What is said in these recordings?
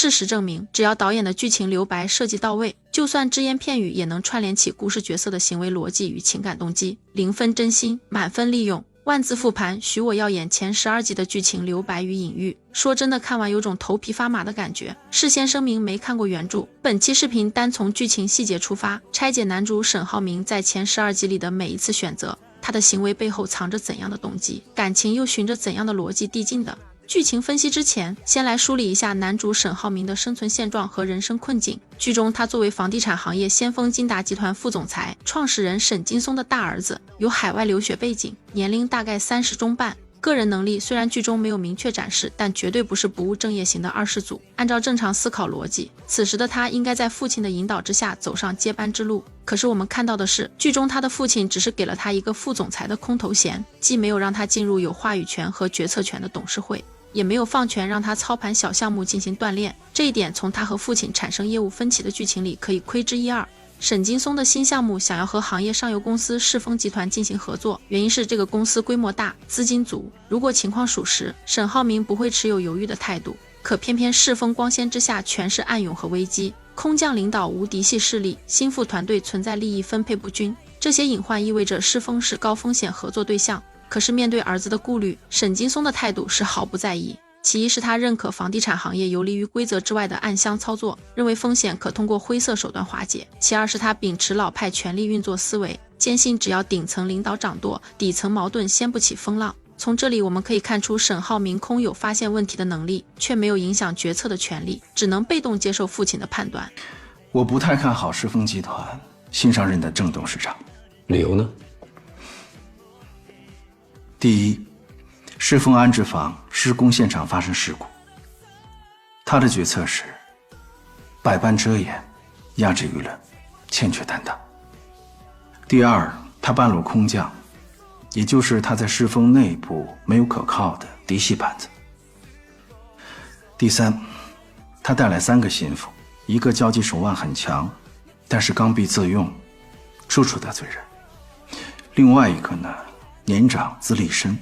事实证明，只要导演的剧情留白设计到位，就算只言片语也能串联起故事角色的行为逻辑与情感动机，0分真心，满分利用。万字复盘，许我要演前12集的剧情留白与隐喻，说真的看完有种头皮发麻的感觉。事先声明没看过原著，本期视频单从剧情细节出发，拆解男主沈浩明在前12集里的每一次选择，他的行为背后藏着怎样的动机，感情又循着怎样的逻辑递进的。剧情分析之前，先来梳理一下男主沈浩明的生存现状和人生困境。剧中他作为房地产行业先锋金达集团副总裁、创始人沈劲松的大儿子，有海外留学背景，年龄大概30中半。个人能力虽然剧中没有明确展示，但绝对不是不务正业型的二世祖。按照正常思考逻辑，此时的他应该在父亲的引导之下走上接班之路。可是我们看到的是，剧中他的父亲只是给了他一个副总裁的空头衔，既没有让他进入有话语权和决策权的董事会，也没有放权让他操盘小项目进行锻炼。这一点从他和父亲产生业务分歧的剧情里可以窥之一二。沈劲松的新项目想要和行业上游公司世丰集团进行合作，原因是这个公司规模大，资金足，如果情况属实，沈浩明不会持有犹豫的态度。可偏偏世丰光鲜之下全是暗涌和危机，空降领导无嫡系势力，心腹团队存在利益分配不均，这些隐患意味着世丰是高风险合作对象。可是面对儿子的顾虑，沈劲松的态度是毫不在意。其一是他认可房地产行业游离于规则之外的暗箱操作，认为风险可通过灰色手段化解；其二是他秉持老派权力运作思维，坚信只要顶层领导掌舵，底层矛盾掀不起风浪。从这里我们可以看出，沈浩明空有发现问题的能力，却没有影响决策的权利，只能被动接受父亲的判断。我不太看好世丰集团新上任的郑董事长，理由呢？第一，世丰安置房施工现场发生事故，他的决策是百般遮掩，压制舆论，欠缺担当。第二，他半路空降，也就是他在世丰内部没有可靠的嫡系班子。第三，他带来3个心腹，一个交际手腕很强，但是刚愎自用，处处得罪人；另外一个呢，年长资历深，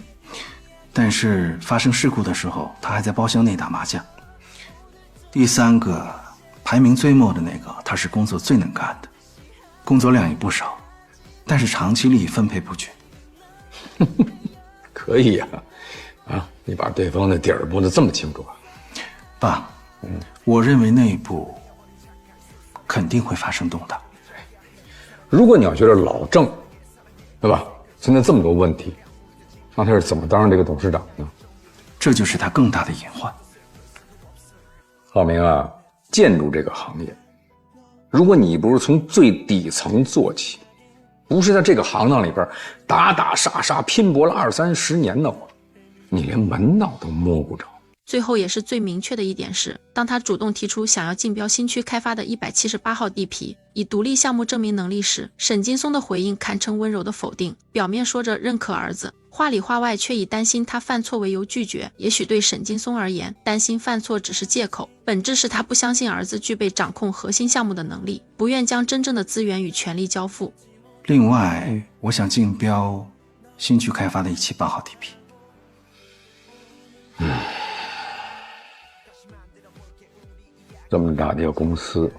但是发生事故的时候，他还在包厢内打麻将。第3个，排名最末的那个，他是工作最能干的，工作量也不少，但是长期利益分配不均。可以呀，你把对方的底儿摸得这么清楚啊。爸，我认为内部肯定会发生动荡。如果你要觉得老郑，对吧，现在这么多问题，那他是怎么当上这个董事长呢？这就是他更大的隐患。浩明啊，建筑这个行业，如果你不是从最底层做起，不是在这个行当里边打打杀杀拼搏了20-30年的话，你连门道都摸不着。最后也是最明确的一点是，当他主动提出想要竞标新区开发的178号地皮，以独立项目证明能力时，沈劲松的回应堪称温柔的否定，表面说着认可儿子，话里话外却以担心他犯错为由拒绝。也许对沈劲松而言，担心犯错只是借口，本质是他不相信儿子具备掌控核心项目的能力，不愿将真正的资源与权力交付。另外，我想竞标新区开发的178号地皮。这么大的一个公司，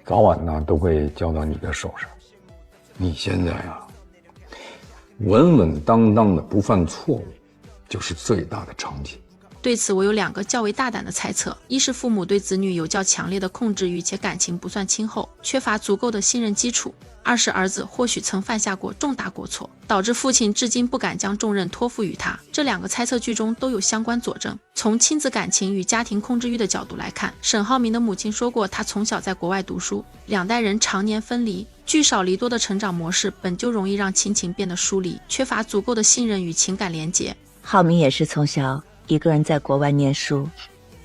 早晚呢都会交到你的手上。你现在啊，稳稳当当的不犯错误，就是最大的成绩。对此我有2个较为大胆的猜测，一是父母对子女有较强烈的控制欲，且感情不算亲厚，缺乏足够的信任基础；二是儿子或许曾犯下过重大过错，导致父亲至今不敢将重任托付于他。这2个猜测剧中都有相关佐证。从亲子感情与家庭控制欲的角度来看，沈浩明的母亲说过他从小在国外读书，2代人常年分离，聚少离多的成长模式本就容易让亲情变得疏离，缺乏足够的信任与情感连结。浩明也是从小一个人在国外念书，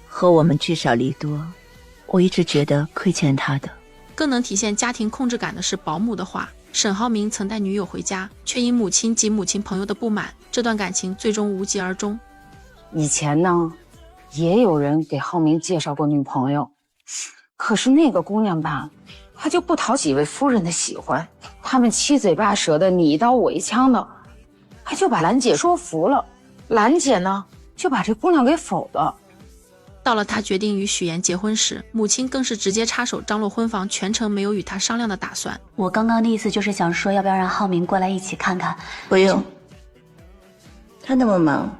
和我们聚少离多，我一直觉得亏欠他的。更能体现家庭控制感的是保姆的话，沈浩明曾带女友回家，却因母亲及母亲朋友的不满，这段感情最终无疾而终。以前呢，也有人给浩明介绍过女朋友，可是那个姑娘吧，她就不讨几位夫人的喜欢，他们七嘴八舌的，你一刀我一枪的，他就把兰姐说服了，兰姐呢就把这姑娘给否了。到了他决定与许岩结婚时，母亲更是直接插手张罗婚房，全程没有与他商量的打算。我刚刚的意思就是想说，要不要让浩明过来一起看看？不用，他那么忙，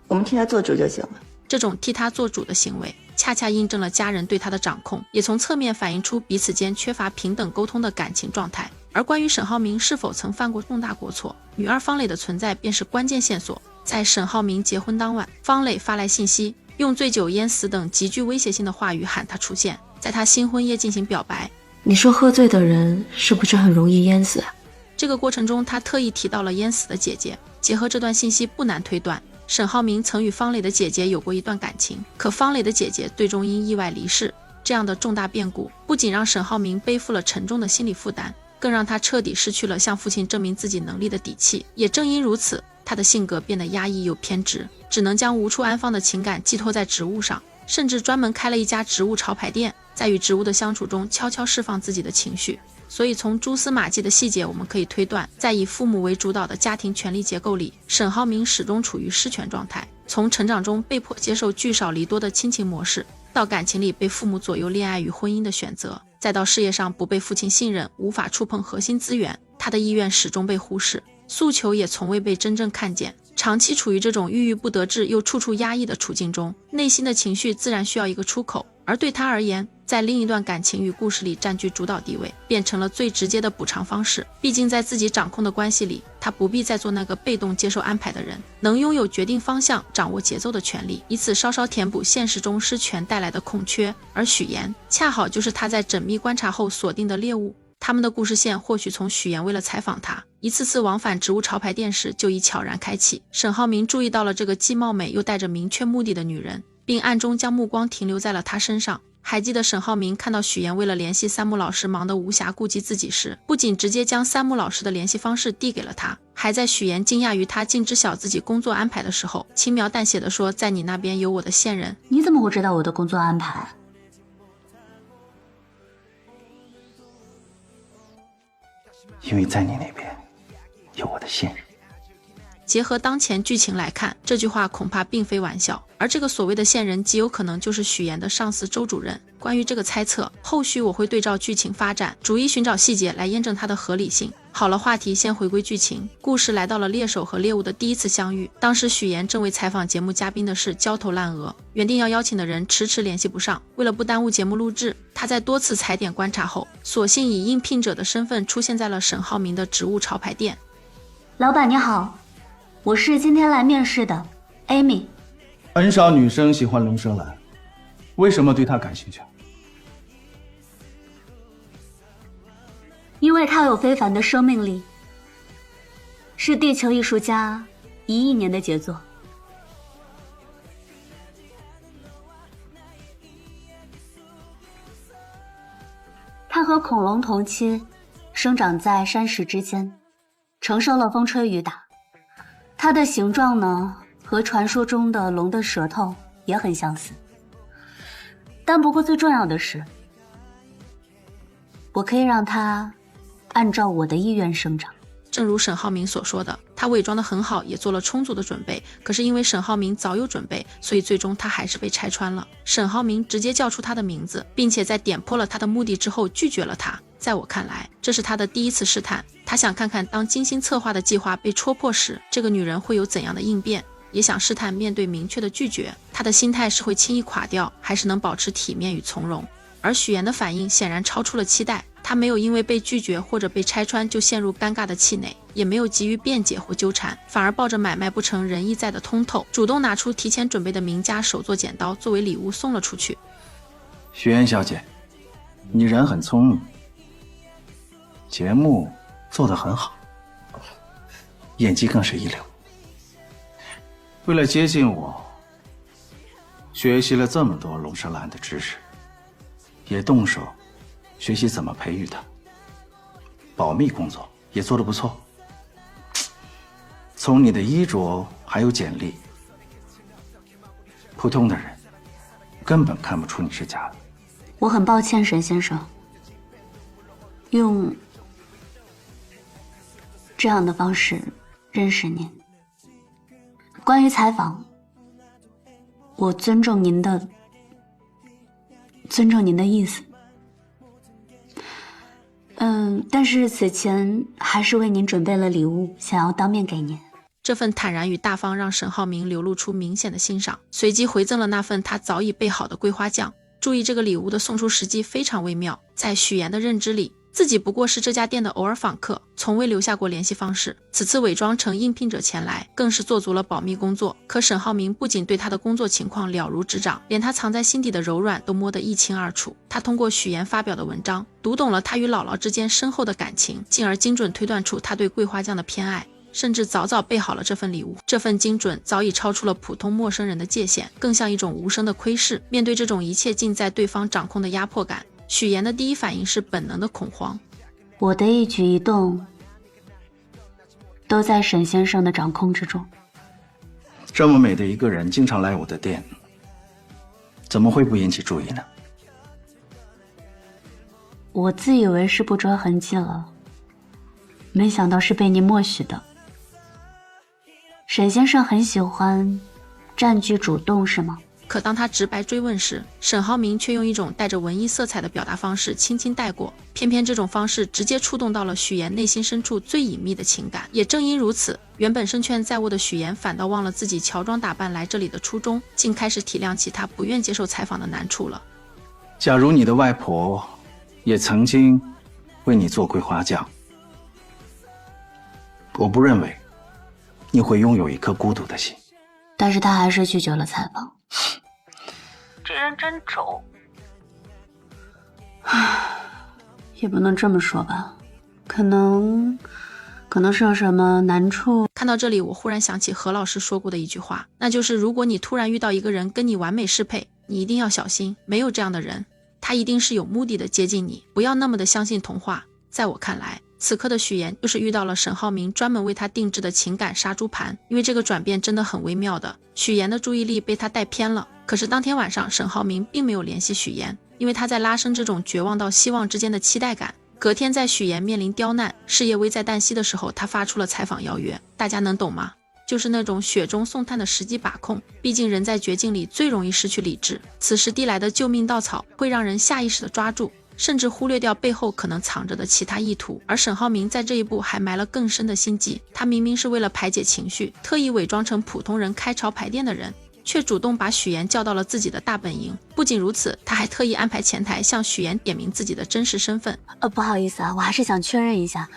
我们替他做主就行了。这种替他做主的行为，恰恰印证了家人对他的掌控，也从侧面反映出彼此间缺乏平等沟通的感情状态。而关于沈浩明是否曾犯过重大过错，女二方磊的存在便是关键线索。在沈浩明结婚当晚，方磊发来信息，用醉酒淹死等极具威胁性的话语喊他出现，在他新婚夜进行表白。你说喝醉的人是不是很容易淹死啊？这个过程中，他特意提到了淹死的姐姐。结合这段信息，不难推断，沈浩明曾与方磊的姐姐有过一段感情，可方磊的姐姐最终因意外离世。这样的重大变故，不仅让沈浩明背负了沉重的心理负担，更让他彻底失去了向父亲证明自己能力的底气。也正因如此，他的性格变得压抑又偏执，只能将无处安放的情感寄托在植物上，甚至专门开了一家植物潮牌店，在与植物的相处中悄悄释放自己的情绪。所以从蛛丝马迹的细节，我们可以推断，在以父母为主导的家庭权力结构里，沈浩明始终处于失权状态。从成长中被迫接受聚少离多的亲情模式，到感情里被父母左右恋爱与婚姻的选择，再到事业上不被父亲信任，无法触碰核心资源，他的意愿始终被忽视，诉求也从未被真正看见。长期处于这种郁郁不得志又处处压抑的处境中，内心的情绪自然需要一个出口。而对他而言，在另一段感情与故事里占据主导地位，变成了最直接的补偿方式。毕竟在自己掌控的关系里，他不必再做那个被动接受安排的人，能拥有决定方向、掌握节奏的权利，以此稍稍填补现实中失权带来的空缺。而许岩恰好就是他在缜密观察后锁定的猎物。他们的故事线或许从许岩为了采访他，一次次往返植物潮牌店时就已悄然开启。沈浩明注意到了这个既貌美又带着明确目的的女人，并暗中将目光停留在了她身上。还记得沈浩明看到许岩为了联系三木老师忙得无暇顾及自己时，不仅直接将三木老师的联系方式递给了他，还在许岩惊讶于他竟知晓自己工作安排的时候，轻描淡写的说，在你那边有我的线人。你怎么会知道我的工作安排？因为在你那边有我的线人。结合当前剧情来看，这句话恐怕并非玩笑，而这个所谓的线人极有可能就是许岩的上司周主任。关于这个猜测，后续我会对照剧情发展，逐一寻找细节来验证它的合理性。好了，话题先回归剧情。故事来到了猎手和猎物的第一次相遇，当时许岩正为采访节目嘉宾的事焦头烂额，原定要邀请的人迟迟联系不上。为了不耽误节目录制，他在多次踩点观察后，索性以应聘者的身份出现在了沈浩明的植物潮牌店。老板你好，我是今天来面试的 Amy。 很少女生喜欢龙舌兰，为什么对她感兴趣？因为它有非凡的生命力，是地球艺术家1亿年的杰作。它和恐龙同期，生长在山石之间，承受了风吹雨打。它的形状呢，和传说中的龙的舌头也很相似。但不过最重要的是，我可以让它按照我的意愿生长。正如沈浩明所说的，他伪装得很好，也做了充足的准备。可是因为沈浩明早有准备，所以最终他还是被拆穿了。沈浩明直接叫出他的名字，并且在点破了他的目的之后拒绝了他。在我看来，这是他的第一次试探，他想看看当精心策划的计划被戳破时，这个女人会有怎样的应变，也想试探面对明确的拒绝，他的心态是会轻易垮掉，还是能保持体面与从容。而许岩的反应显然超出了期待，他没有因为被拒绝或者被拆穿就陷入尴尬的气馁，也没有急于辩解或纠缠，反而抱着买卖不成仁义在的通透，主动拿出提前准备的名家手作剪刀作为礼物送了出去。许愿小姐，你人很聪明，节目做得很好，演技更是一流。为了接近我，学习了这么多龙舌兰的知识，也动手学习怎么培育它，保密工作也做得不错。从你的衣着还有简历，普通的人根本看不出你是假的。我很抱歉，沈先生，用这样的方式认识您。关于采访，我尊重您的尊重您的意思。但是此前还是为您准备了礼物，想要当面给您。这份坦然与大方让沈浩明流露出明显的欣赏，随即回赠了那份他早已备好的桂花酱。注意这个礼物的送出时机非常微妙，在许岩的认知里，自己不过是这家店的偶尔访客，从未留下过联系方式。此次伪装成应聘者前来，更是做足了保密工作。可沈浩明不仅对他的工作情况了如指掌，连他藏在心底的柔软都摸得一清二楚。他通过许岩发表的文章，读懂了他与姥姥之间深厚的感情，进而精准推断出他对桂花酱的偏爱，甚至早早备好了这份礼物。这份精准早已超出了普通陌生人的界限，更像一种无声的窥视。面对这种一切尽在对方掌控的压迫感，许岩的第一反应是本能的恐慌。我的一举一动都在沈先生的掌控之中。这么美的一个人经常来我的店，怎么会不引起注意呢？我自以为是不着痕迹了，没想到是被您默许的。沈先生很喜欢占据主动是吗？可当他直白追问时，沈浩明却用一种带着文艺色彩的表达方式轻轻带过，偏偏这种方式直接触动到了许岩内心深处最隐秘的情感。也正因如此，原本胜券在握的许岩反倒忘了自己乔装打扮来这里的初衷，竟开始体谅起他不愿接受采访的难处了。假如你的外婆也曾经为你做桂花酱，我不认为你会拥有一颗孤独的心。但是他还是拒绝了采访。这人真轴。也不能这么说吧，可能是有什么难处。看到这里，我忽然想起何老师说过的一句话，那就是如果你突然遇到一个人跟你完美适配，你一定要小心，没有这样的人，他一定是有目的的接近你，不要那么的相信童话。在我看来，此刻的许岩又是遇到了沈浩明专门为他定制的情感杀猪盘，因为这个转变真的很微妙的，许岩的注意力被他带偏了。可是当天晚上，沈浩明并没有联系许岩，因为他在拉伸这种绝望到希望之间的期待感。隔天在许岩面临刁难，事业危在旦夕的时候，他发出了采访邀约，大家能懂吗？就是那种雪中送炭的时机把控，毕竟人在绝境里最容易失去理智，此时递来的救命稻草会让人下意识的抓住，甚至忽略掉背后可能藏着的其他意图。而沈浩明在这一步还埋了更深的心机，他明明是为了排解情绪，特意伪装成普通人开潮排店的人，却主动把许岩叫到了自己的大本营。不仅如此，他还特意安排前台向许岩点明自己的真实身份。不好意思啊，我还是想确认一下，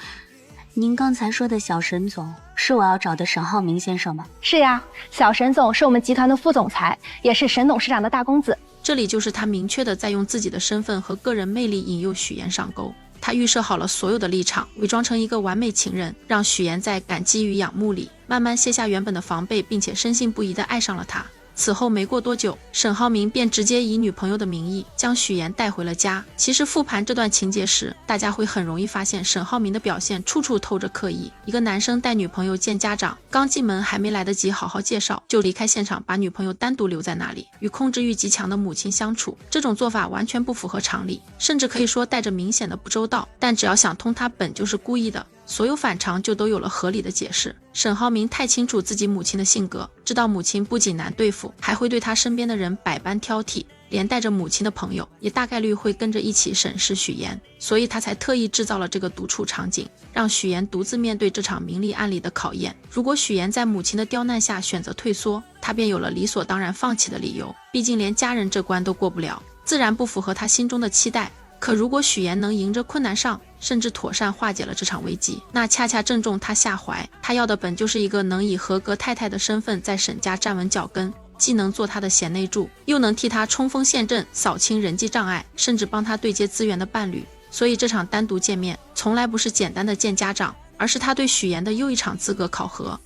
您刚才说的小沈总是我要找的沈浩明先生吗？是呀，小沈总是我们集团的副总裁，也是沈董事长的大公子。这里就是他明确的在用自己的身份和个人魅力引诱许岩上钩。他预设好了所有的立场，伪装成一个完美情人，让许岩在感激与仰慕里慢慢卸下原本的防备，并且深信不疑地爱上了他。此后没过多久，沈浩明便直接以女朋友的名义将许岩带回了家。其实复盘这段情节时，大家会很容易发现沈浩明的表现处处透着刻意。一个男生带女朋友见家长，刚进门还没来得及好好介绍，就离开现场，把女朋友单独留在那里，与控制欲极强的母亲相处。这种做法完全不符合常理，甚至可以说带着明显的不周到。但只要想通，他本就是故意的，所有反常就都有了合理的解释。沈浩明太清楚自己母亲的性格，知道母亲不仅难对付，还会对他身边的人百般挑剔，连带着母亲的朋友也大概率会跟着一起审视许岩，所以他才特意制造了这个独处场景，让许岩独自面对这场明里暗里的考验。如果许岩在母亲的刁难下选择退缩，他便有了理所当然放弃的理由，毕竟连家人这关都过不了，自然不符合他心中的期待。可如果许岩能迎着困难上，甚至妥善化解了这场危机，那恰恰正中他下怀。他要的本就是一个能以合格太太的身份在沈家站稳脚跟，既能做他的贤内助，又能替他冲锋陷阵，扫清人际障碍，甚至帮他对接资源的伴侣。所以这场单独见面从来不是简单的见家长，而是他对许岩的又一场资格考核。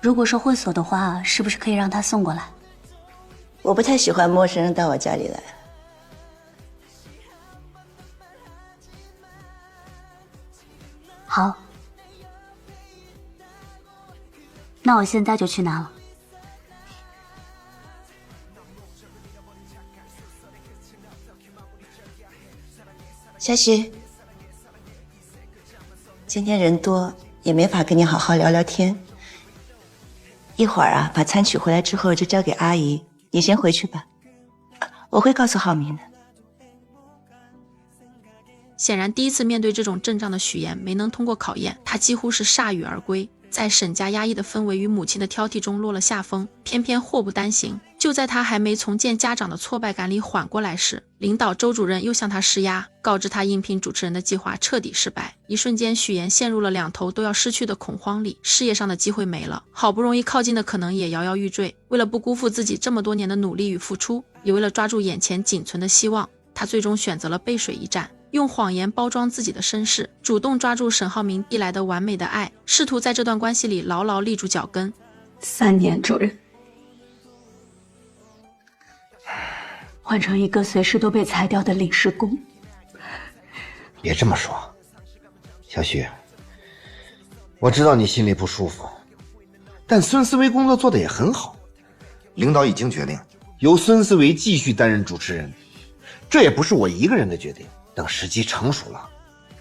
如果是会所的话，是不是可以让他送过来？我不太喜欢陌生人到我家里来。好，那我现在就去拿了。小许，今天人多，也没法跟你好好聊聊天。一会儿啊，把餐取回来之后就交给阿姨，你先回去吧。我会告诉浩明的。显然第一次面对这种阵仗的许岩没能通过考验，他几乎是铩羽而归，在沈家压抑的氛围与母亲的挑剔中落了下风。偏偏祸不单行，就在他还没从见家长的挫败感里缓过来时，领导周主任又向他施压，告知他应聘主持人的计划彻底失败。一瞬间，许岩陷入了两头都要失去的恐慌里，事业上的机会没了，好不容易靠近的可能也摇摇欲坠。为了不辜负自己这么多年的努力与付出，也为了抓住眼前仅存的希望，他最终选择了背水一战，用谎言包装自己的身世，主动抓住沈浩明递来的完美的爱，试图在这段关系里牢牢立住脚跟。3年，主任，换成一个随时都被裁掉的临时工。别这么说，小许，我知道你心里不舒服，但孙思维工作做得也很好，领导已经决定由孙思维继续担任主持人，这也不是我一个人的决定，等时机成熟了，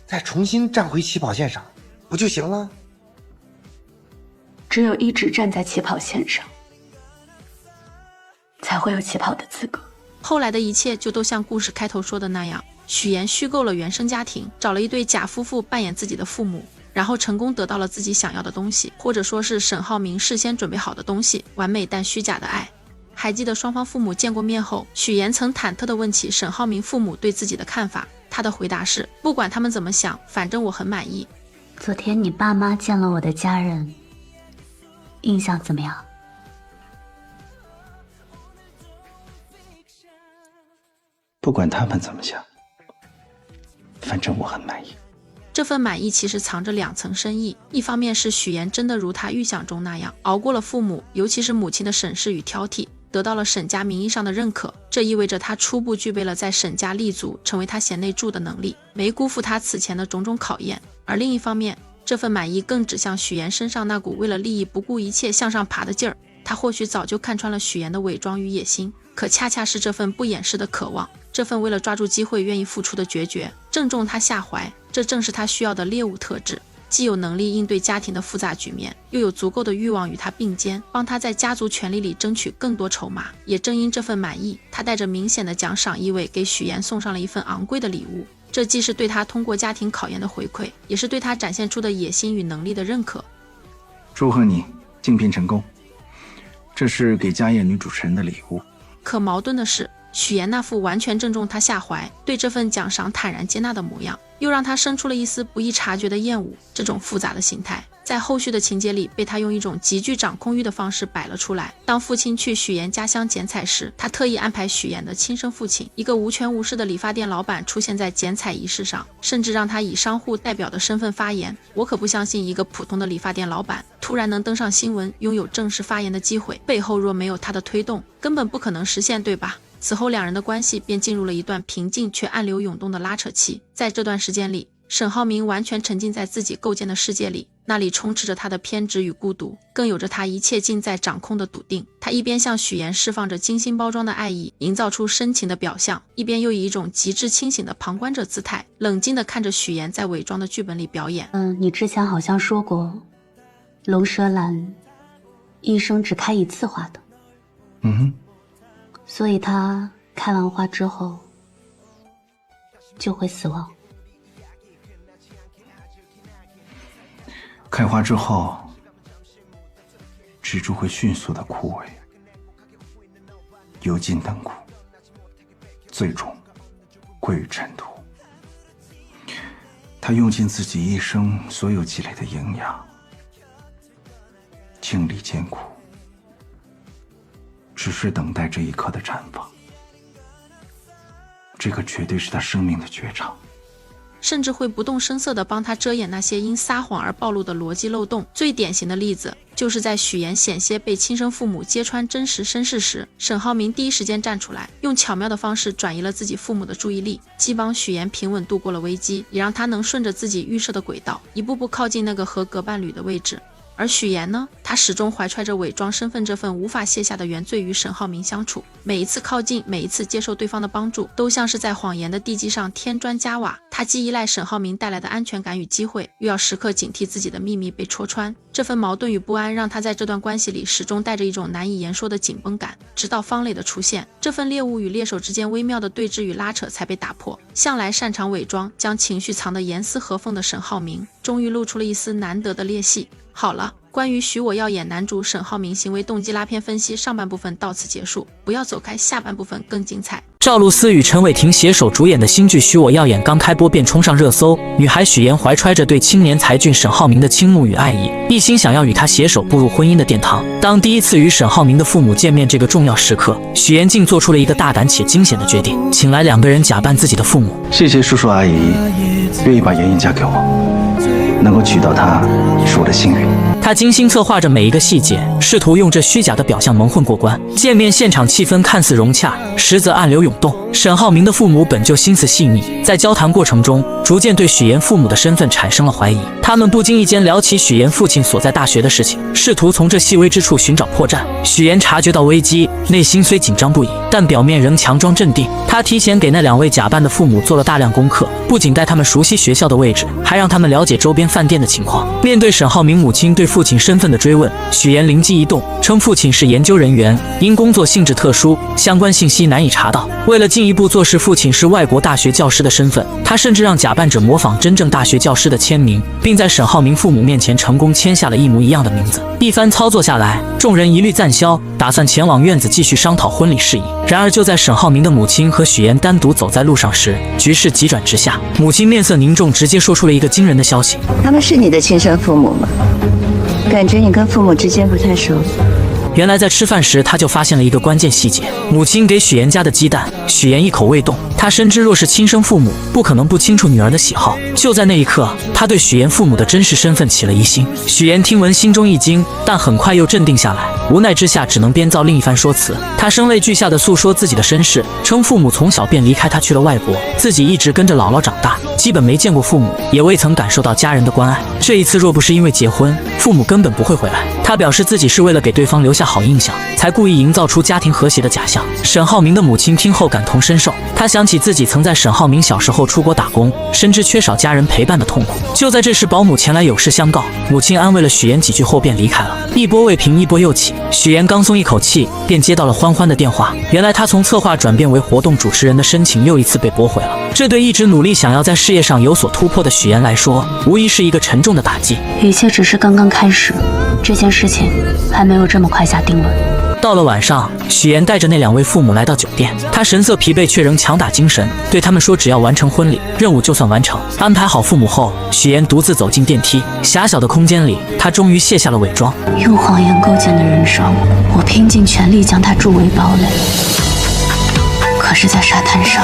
再重新站回起跑线上，不就行了？只有一直站在起跑线上，才会有起跑的资格。后来的一切就都像故事开头说的那样，许岩虚构了原生家庭，找了一对假夫妇扮演自己的父母，然后成功得到了自己想要的东西，或者说是沈浩明事先准备好的东西，完美但虚假的爱。还记得双方父母见过面后，许岩曾忐忑地问起沈浩明父母对自己的看法，他的回答是：不管他们怎么想，反正我很满意。昨天你爸妈见了我的家人，印象怎么样？不管他们怎么想，反正我很满意。这份满意其实藏着两层深意，一方面是许岩真的如他预想中那样，熬过了父母，尤其是母亲的审视与挑剔，得到了沈家名义上的认可，这意味着他初步具备了在沈家立足，成为他贤内助的能力，没辜负他此前的种种考验。而另一方面，这份满意更指向许岩身上那股为了利益不顾一切向上爬的劲儿。他或许早就看穿了许岩的伪装与野心，可恰恰是这份不掩饰的渴望，这份为了抓住机会愿意付出的决绝，正中他下怀。这正是他需要的猎物特质，既有能力应对家庭的复杂局面，又有足够的欲望与他并肩，帮他在家族权力里争取更多筹码。也正因这份满意，他带着明显的奖赏意味给许岩送上了一份昂贵的礼物，这既是对他通过家庭考验的回馈，也是对他展现出的野心与能力的认可。祝贺你竞聘成功，这是给家宴女主持人的礼物。可矛盾的是，许岩那副完全正中他下怀，对这份奖赏坦然接纳的模样，又让他生出了一丝不易察觉的厌恶。这种复杂的心态，在后续的情节里被他用一种极具掌控欲的方式摆了出来。当父亲去许岩家乡剪彩时，他特意安排许岩的亲生父亲，一个无权无势的理发店老板出现在剪彩仪式上，甚至让他以商户代表的身份发言。我可不相信一个普通的理发店老板突然能登上新闻，拥有正式发言的机会，背后若没有他的推动，根本不可能实现，对吧？此后两人的关系便进入了一段平静却暗流涌动的拉扯期。在这段时间里，沈浩明完全沉浸在自己构建的世界里，那里充斥着他的偏执与孤独，更有着他一切尽在掌控的笃定。他一边向许岩释放着精心包装的爱意，营造出深情的表象，一边又以一种极致清醒的旁观者姿态，冷静地看着许岩在伪装的剧本里表演。你之前好像说过，龙舌兰一生只开一次花的。所以他开完花之后就会死亡。开花之后，植株会迅速的枯萎，油尽灯枯，最终归于尘土。他用尽自己一生所有积累的营养，经历艰苦，只是等待这一刻的绽放。这个绝对是他生命的绝唱，甚至会不动声色地帮他遮掩那些因撒谎而暴露的逻辑漏洞。最典型的例子就是在许岩险些被亲生父母揭穿真实身世时，沈浩明第一时间站出来，用巧妙的方式转移了自己父母的注意力，既帮许岩平稳度过了危机，也让他能顺着自己预设的轨道，一步步靠近那个合格伴侣的位置。而许岩呢，他始终怀揣着伪装身份这份无法卸下的原罪与沈浩明相处，每一次靠近，每一次接受对方的帮助，都像是在谎言的地基上添砖加瓦。他既依赖沈浩明带来的安全感与机会，又要时刻警惕自己的秘密被戳穿。这份矛盾与不安让他在这段关系里始终带着一种难以言说的紧绷感。直到方磊的出现，这份猎物与猎手之间微妙的对峙与拉扯才被打破。向来擅长伪装，将情绪藏得严丝合缝的沈浩明，终于露出了一丝难得的裂隙。好了，关于许我要演男主沈浩明行为动机拉片分析上半部分到此结束，不要走开，下半部分更精彩。赵露思与陈伟霆携手主演的新剧《许我要演》刚开播便冲上热搜，女孩许妍怀揣着对青年才俊沈浩明的倾慕与爱意，一心想要与他携手步入婚姻的殿堂。当第一次与沈浩明的父母见面这个重要时刻，许妍竟做出了一个大胆且惊险的决定，请来2个人假扮自己的父母。谢谢叔叔阿姨愿意把妍妍嫁给我，能够娶到她是我的幸运。他精心策划着每一个细节，试图用这虚假的表象蒙混过关。见面现场气氛看似融洽，实则暗流涌动。沈浩明的父母本就心思细腻，在交谈过程中，逐渐对许妍父母的身份产生了怀疑。他们不经意间聊起许妍父亲所在大学的事情，试图从这细微之处寻找破绽。许妍察觉到危机，内心虽紧张不已，但表面仍强装镇定。他提前给那2位假扮的父母做了大量功课，不仅带他们熟悉学校的位置，还让他们了解周边饭店的情况。面对沈浩明母亲对父亲身份的追问，许妍灵机一动，称父亲是研究人员，因工作性质特殊，相关信息难以查到。为了进一步坐实父亲是外国大学教师的身份，他甚至让假扮者模仿真正大学教师的签名，并在沈浩明父母面前成功签下了一模一样的名字。一番操作下来，众人一律赞消，打算前往院子继续商讨婚礼事宜。然而就在沈浩明的母亲和许妍单独走在路上时，局势急转直下。母亲面色凝重，直接说出了一个惊人的消息：他们是你的亲生父母吗？感觉你跟父母之间不太熟。原来在吃饭时，他就发现了一个关键细节：母亲给许妍家的鸡蛋，许妍一口未动。他深知若是亲生父母，不可能不清楚女儿的喜好。就在那一刻，他对许妍父母的真实身份起了疑心。许妍听闻心中一惊，但很快又镇定下来，无奈之下只能编造另一番说辞。他声泪俱下地诉说自己的身世，称父母从小便离开他去了外国，自己一直跟着姥姥长大，基本没见过父母，也未曾感受到家人的关爱。这一次若不是因为结婚，父母根本不会回来。他表示自己是为了给对方留下好印象，才故意营造出家庭和谐的假象。沈浩明的母亲听后感同身受，她想起自己曾在沈浩明小时候出国打工，深知缺少家人陪伴的痛苦。就在这时，保姆前来有事相告，母亲安慰了许妍几句后便离开了。一波未平，一波又起，许妍刚松一口气，便接到了欢欢的电话。原来她从策划转变为活动主持人的申请又一次被驳回了。这对一直努力想要在事业上有所突破的许妍来说，无疑是一个沉重的打击。一切只是刚刚开始，这件事情还没有这么快下定论。到了晚上，许妍带着那2位父母来到酒店，她神色疲惫却仍强打精神，对他们说只要完成婚礼，任务就算完成。安排好父母后，许妍独自走进电梯，狭小的空间里，她终于卸下了伪装。用谎言构建的人生，我拼尽全力将它筑为堡垒，可是在沙滩上，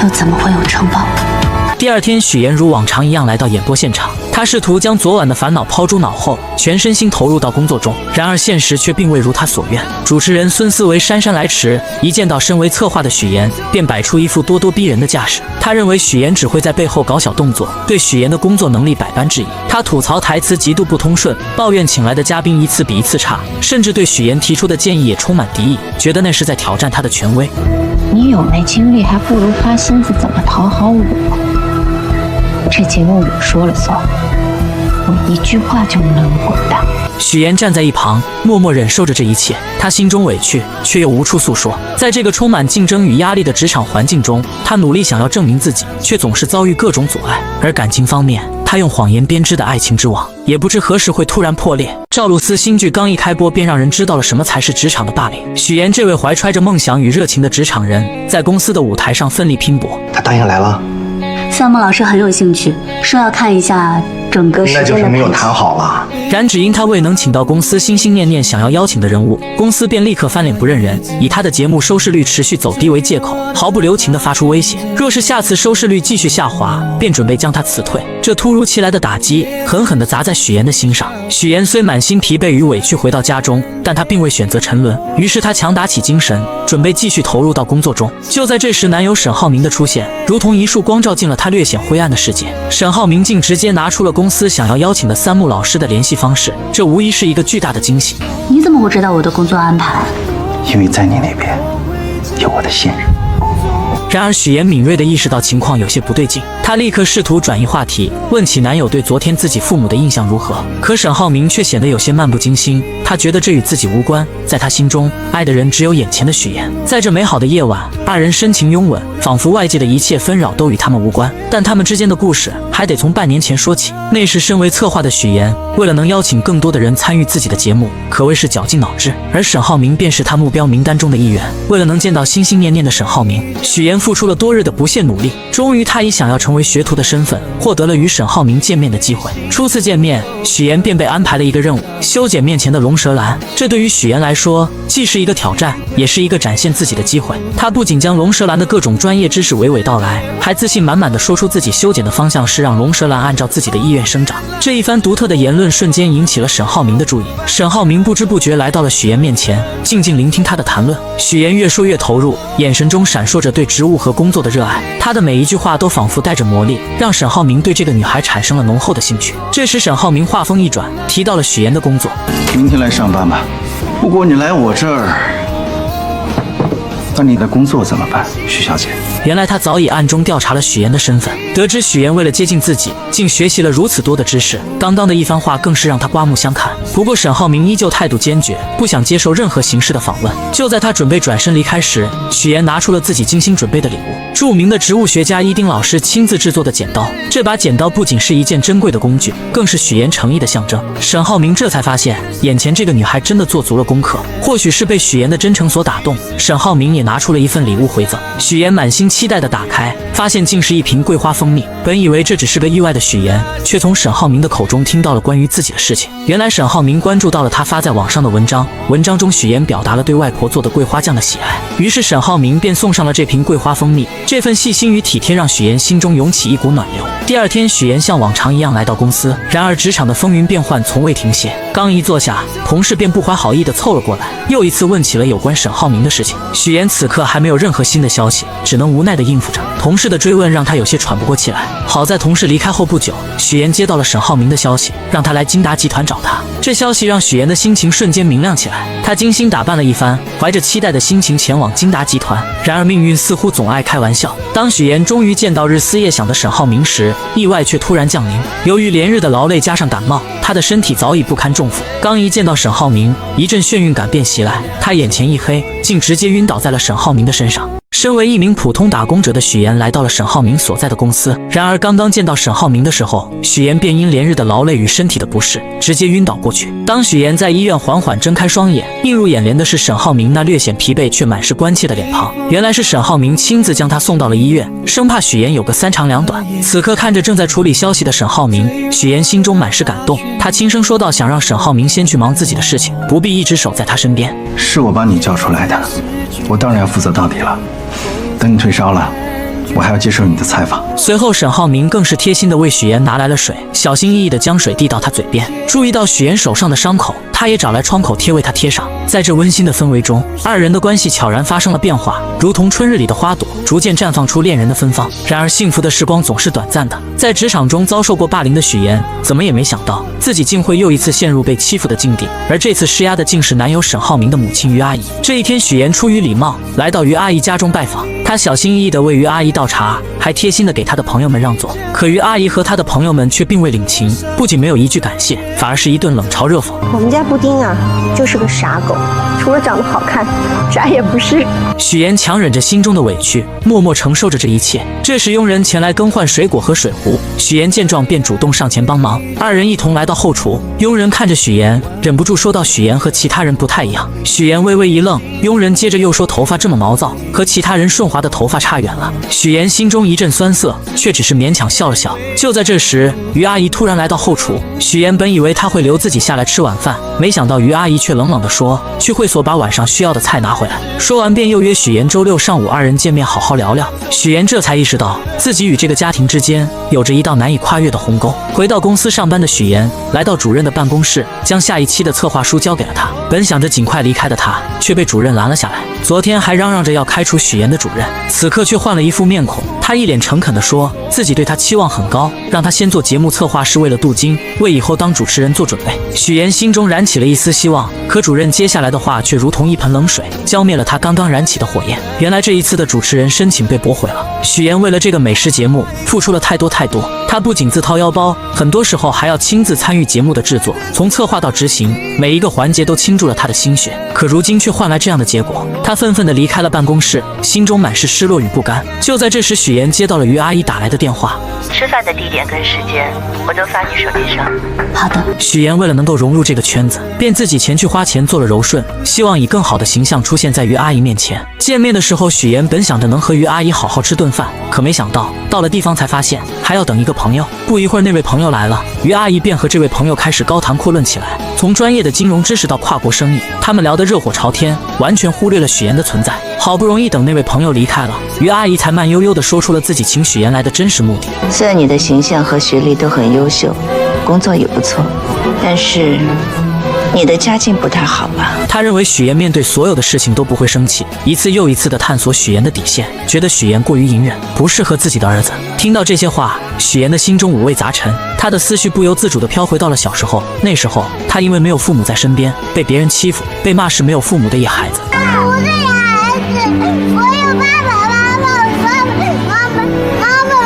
又怎么会有城堡？第二天，许妍如往常一样来到演播现场，她试图将昨晚的烦恼抛诸脑后，全身心投入到工作中。然而现实却并未如她所愿。主持人孙思维姗姗来迟，一见到身为策划的许妍，便摆出一副咄咄逼人的架势。他认为许妍只会在背后搞小动作，对许妍的工作能力百般质疑。他吐槽台词极度不通顺，抱怨请来的嘉宾一次比一次差，甚至对许妍提出的建议也充满敌意，觉得那是在挑战他的权威。你有那精力，还不如花心思怎么讨好我。这节目我说了算，我一句话就能滚蛋。许妍站在一旁，默默忍受着这一切。她心中委屈，却又无处诉说。在这个充满竞争与压力的职场环境中，她努力想要证明自己，却总是遭遇各种阻碍。而感情方面，她用谎言编织的爱情之网，也不知何时会突然破裂。赵露思新剧刚一开播，便让人知道了什么才是职场的霸凌。许妍这位怀揣着梦想与热情的职场人，在公司的舞台上奋力拼搏。他答应来了。夏梦老师很有兴趣，说要看一下整个时间的。那就是没有谈好了。然只因他未能请到公司心心念念想要邀请的人物，公司便立刻翻脸不认人，以他的节目收视率持续走低为借口，毫不留情地发出威胁，若是下次收视率继续下滑，便准备将他辞退。这突如其来的打击狠狠地砸在许岩的心上。许岩虽满心疲惫与委屈回到家中，但他并未选择沉沦，于是他强打起精神，准备继续投入到工作中。就在这时，男友沈浩明的出现如同一束光照进了他略显灰暗的世界。沈浩明竟直接拿出了公司想要邀请的三木老师的联系方式，这无疑是一个巨大的惊喜。你怎么会知道我的工作安排？因为在你那边有我的信任。然而许岩敏锐地意识到情况有些不对劲，她立刻试图转移话题，问起男友对昨天自己父母的印象如何。可沈浩明却显得有些漫不经心，他觉得这与自己无关，在他心中，爱的人只有眼前的许岩。在这美好的夜晚，二人深情拥吻，仿佛外界的一切纷扰都与他们无关。但他们之间的故事还得从半年前说起。那时身为策划的许岩，为了能邀请更多的人参与自己的节目，可谓是绞尽脑汁，而沈浩明便是他目标名单中的一员。为了能见到心心念念的沈浩明，许岩付出了多日的不懈努力，终于他以想要成为学徒的身份，获得了与沈浩明见面的机会。初次见面，许岩便被安排了一个任务，修剪面前的龙舌兰。这对于许岩来说，既是一个挑战，也是一个展现自己的机会。他不仅将龙舌兰的各种专业知识娓娓道来，还自信满满地说出自己修剪的方向是让龙舌兰按照自己的意愿生长。这一番独特的言论瞬间引起了沈浩明的注意。沈浩明不知不觉来到了许岩面前，静静聆听他的谈论。许岩越说越投入，眼神中闪烁着对职务和工作的热爱，他的每一句话都仿佛带着魔力，让沈浩明对这个女孩产生了浓厚的兴趣。这时沈浩明话锋一转，提到了许岩的工作。明天来上班吧，不过你来我这儿，那你的工作怎么办，许小姐？原来他早已暗中调查了许岩的身份，得知许岩为了接近自己，竟学习了如此多的知识。刚刚的一番话更是让他刮目相看。不过沈浩明依旧态度坚决，不想接受任何形式的访问。就在他准备转身离开时，许岩拿出了自己精心准备的礼物——著名的植物学家伊丁老师亲自制作的剪刀。这把剪刀不仅是一件珍贵的工具，更是许岩诚意的象征。沈浩明这才发现，眼前这个女孩真的做足了功课。或许是被许岩的真诚所打动，沈浩明也拿出了一份礼物回赠。许岩满心期待地打开，发现竟是一瓶桂花蜂蜜。本以为这只是个意外的许岩，却从沈浩明的口中听到了关于自己的事情。原来沈浩明关注到了他发在网上的文章，文章中许岩表达了对外婆做的桂花酱的喜爱，于是沈浩明便送上了这瓶桂花蜂蜜。这份细心与体贴让许岩心中涌起一股暖流。第二天，许岩像往常一样来到公司，然而职场的风云变幻从未停歇。刚一坐下，同事便不怀好意地凑了过来，又一次问起了有关沈浩明的事情。许岩此刻还没有任何新的消息，只能无奈地应付着。同事的追问让他有些喘不过气来。好在同事离开后不久，许岩接到了沈浩明的消息，让他来金达集团找他。这消息让许岩的心情瞬间明亮起来，他精心打扮了一番，怀着期待的心情前往金达集团。然而命运似乎总爱开玩笑，当许岩终于见到日思夜想的沈浩明时，意外却突然降临。由于连日的劳累加上感冒，他的身体早已不堪重负。刚一见到沈浩明，一阵眩晕感便袭来，他眼前一黑，竟直接晕倒在了沈浩明的身上。身为一名普通打工者的许岩来到了沈浩明所在的公司，然而刚刚见到沈浩明的时候，许岩便因连日的劳累与身体的不适，直接晕倒过去。当许岩在医院缓缓睁开双眼，映入眼帘的是沈浩明那略显疲惫却满是关切的脸庞。原来是沈浩明亲自将他送到了医院，生怕许岩有个三长两短。此刻看着正在处理消息的沈浩明，许岩心中满是感动，他轻声说道，想让沈浩明先去忙自己的事情，不必一直守在他身边。是我把你叫出来的，我当然要负责到底了。等你退烧了，我还要接受你的采访。随后沈浩明更是贴心地为许岩拿来了水，小心翼翼地将水递到他嘴边。注意到许岩手上的伤口，他也找来创口贴为他贴上。在这温馨的氛围中，二人的关系悄然发生了变化，如同春日里的花朵，逐渐绽放出恋人的芬芳。然而幸福的时光总是短暂的，在职场中遭受过霸凌的许岩，怎么也没想到自己竟会又一次陷入被欺负的境地，而这次施压的竟是男友沈浩明的母亲于阿姨。这一天，许岩出于礼貌来到于阿姨家中拜访，他小心翼翼地为于阿姨倒茶，还贴心地给他的朋友们让座。可于阿姨和他的朋友们却并未领情，不仅没有一句感谢，反而是一顿冷嘲热讽。我们家布丁啊，就是个傻狗，除了长得好看，啥也不是。许岩强忍着心中的委屈，默默承受着这一切。这时佣人前来更换水果和水壶，许岩见状便主动上前帮忙，二人一同来到后厨。佣人看着许岩，忍不住说道：“许岩和其他人不太一样。”许岩微微一愣，佣人接着又说：“头发这么毛躁，和其他人顺滑的头发差远了。”许许岩心中一阵酸涩，却只是勉强笑了笑。就在这时，于阿姨突然来到后厨。许岩本以为她会留自己下来吃晚饭，没想到于阿姨却冷冷地说：“去会所把晚上需要的菜拿回来。”说完便又约许岩周六上午2人见面好好聊聊。许岩这才意识到自己与这个家庭之间有着一道难以跨越的鸿沟。回到公司上班的许岩来到主任的办公室，将下一期的策划书交给了他。本想着尽快离开的他，却被主任拦了下来。昨天还嚷嚷着要开除许岩的主任，此刻却换了一副面孔。他一脸诚恳地说自己对他期望很高，让他先做节目策划是为了镀金，为以后当主持人做准备。许岩心中燃起了一丝希望，可主任接下来的话却如同一盆冷水，浇灭了他刚刚燃起的火焰。原来这一次的主持人申请被驳回了。许岩为了这个美食节目付出了太多，他不仅自掏腰包，很多时候还要亲自参与节目的制作，从策划到执行，每一个环节都倾注了他的心血。可如今却换来这样的结果，他愤愤地离开了办公室，心中满是失落与不甘。就在这时，许岩接到了于阿姨打来的电话。吃饭的地点跟时间我都发你手机上。好的。许岩为了能够融入这个圈子，便自己前去花钱做了柔顺，希望以更好的形象出现在于阿姨面前。见面的时候，许岩本想着能和于阿姨好好吃顿饭，可没想到到了地方才发现还要等一个朋友。不一会儿，那位朋友来了，于阿姨便和这位朋友开始高谈阔论起来，从专业的金融知识到跨国生意，他们聊得热火朝天，完全忽略了许岩的存在。好不容易等那位朋友离开了，于阿姨才慢悠悠地说出了自己请许岩来的真实目的。虽然你的形象和学历都很优秀，工作也不错，但是你的家境不太好吧？他认为许岩面对所有的事情都不会生气，一次又一次地探索许岩的底线，觉得许岩过于隐忍，不适合自己的儿子。听到这些话，许岩的心中五味杂陈，他的思绪不由自主地飘回到了小时候。那时候他因为没有父母在身边，被别人欺负，被骂是没有父母的野孩子。我是野孩子，我有爸爸妈妈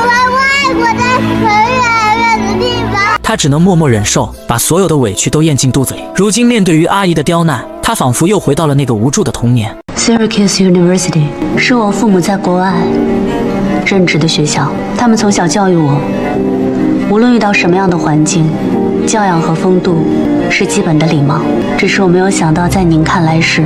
来外国，在很远的地方。他只能默默忍受，把所有的委屈都咽进肚子里。如今面对于阿姨的刁难，他仿佛又回到了那个无助的童年。Syracuse University 是我父母在国外任职的学校，他们从小教育我，无论遇到什么样的环境，教养和风度是基本的礼貌。只是我没有想到，在您看来是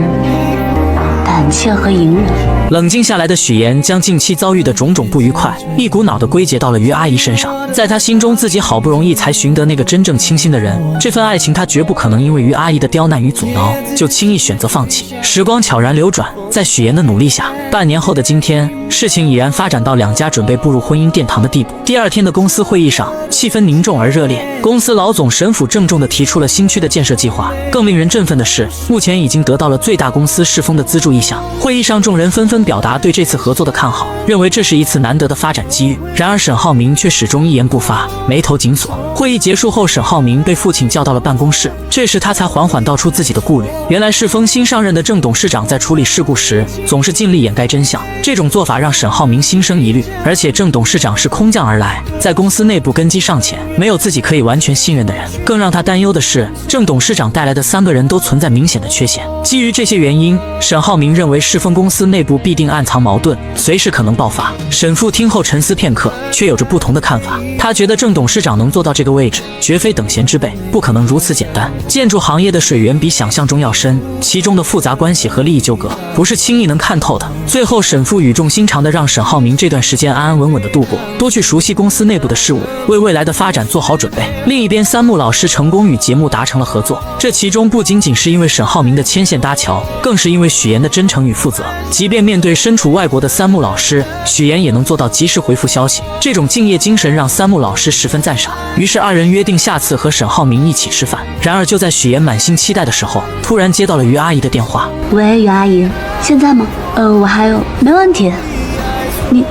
胆怯和隐忍。冷静下来的许岩将近期遭遇的种种不愉快一股脑地归结到了于阿姨身上。在他心中，自己好不容易才寻得那个真正倾心的人，这份爱情他绝不可能因为于阿姨的刁难与阻挠就轻易选择放弃。时光悄然流转，在许岩的努力下，半年后的今天，事情已然发展到两家准备步入婚姻殿堂的地步。第二天的公司会议上，气氛凝重而热烈。公司老总沈府郑重地提出了新区的建设计划。更令人振奋的是，目前已经得到了最大公司世丰的资助意向。会议上，众人纷纷表达对这次合作的看好，认为这是一次难得的发展机遇。然而沈浩明却始终一言不发，眉头紧锁。会议结束后，沈浩明被父亲叫到了办公室，这时他才缓缓道出自己的顾虑。原来世丰新上任的郑董事长在处理事故时总是尽力掩盖真相，这种做法让沈浩明心生疑虑。而且郑董事长是空降而来，在公司内部根基尚浅，没有自己可以完全信任的人。更让他担忧的是，郑董事长带来的3个人都存在明显的缺陷。基于这些原因，沈浩明认为世丰公司内部必定暗藏矛盾，随时可能爆发。沈父听后沉思片刻，却有着不同的看法。他觉得郑董事长能做到这个位置，绝非等闲之辈，不可能如此简单。建筑行业的水源比想象中要深，其中的复杂关系和利益纠葛不是轻易能看透的。最后，沈父语重心长地让沈浩明这段时间安安稳稳地度过，多去熟悉公司内部的事务，为未来的发展做好准备。另一边，三木老师成功与节目达成了合作，这其中不仅仅是因为沈浩明的牵线搭桥，更是因为许岩的真诚与负责。即便面对身处外国的三木老师，许岩也能做到及时回复消息，这种敬业精神让三木老师十分赞赏。于是2人约定下次和沈浩明一起吃饭。然而就在许岩满心期待的时候，突然接到了于阿姨的电话。喂，于阿姨，现在吗？我还有，没问题。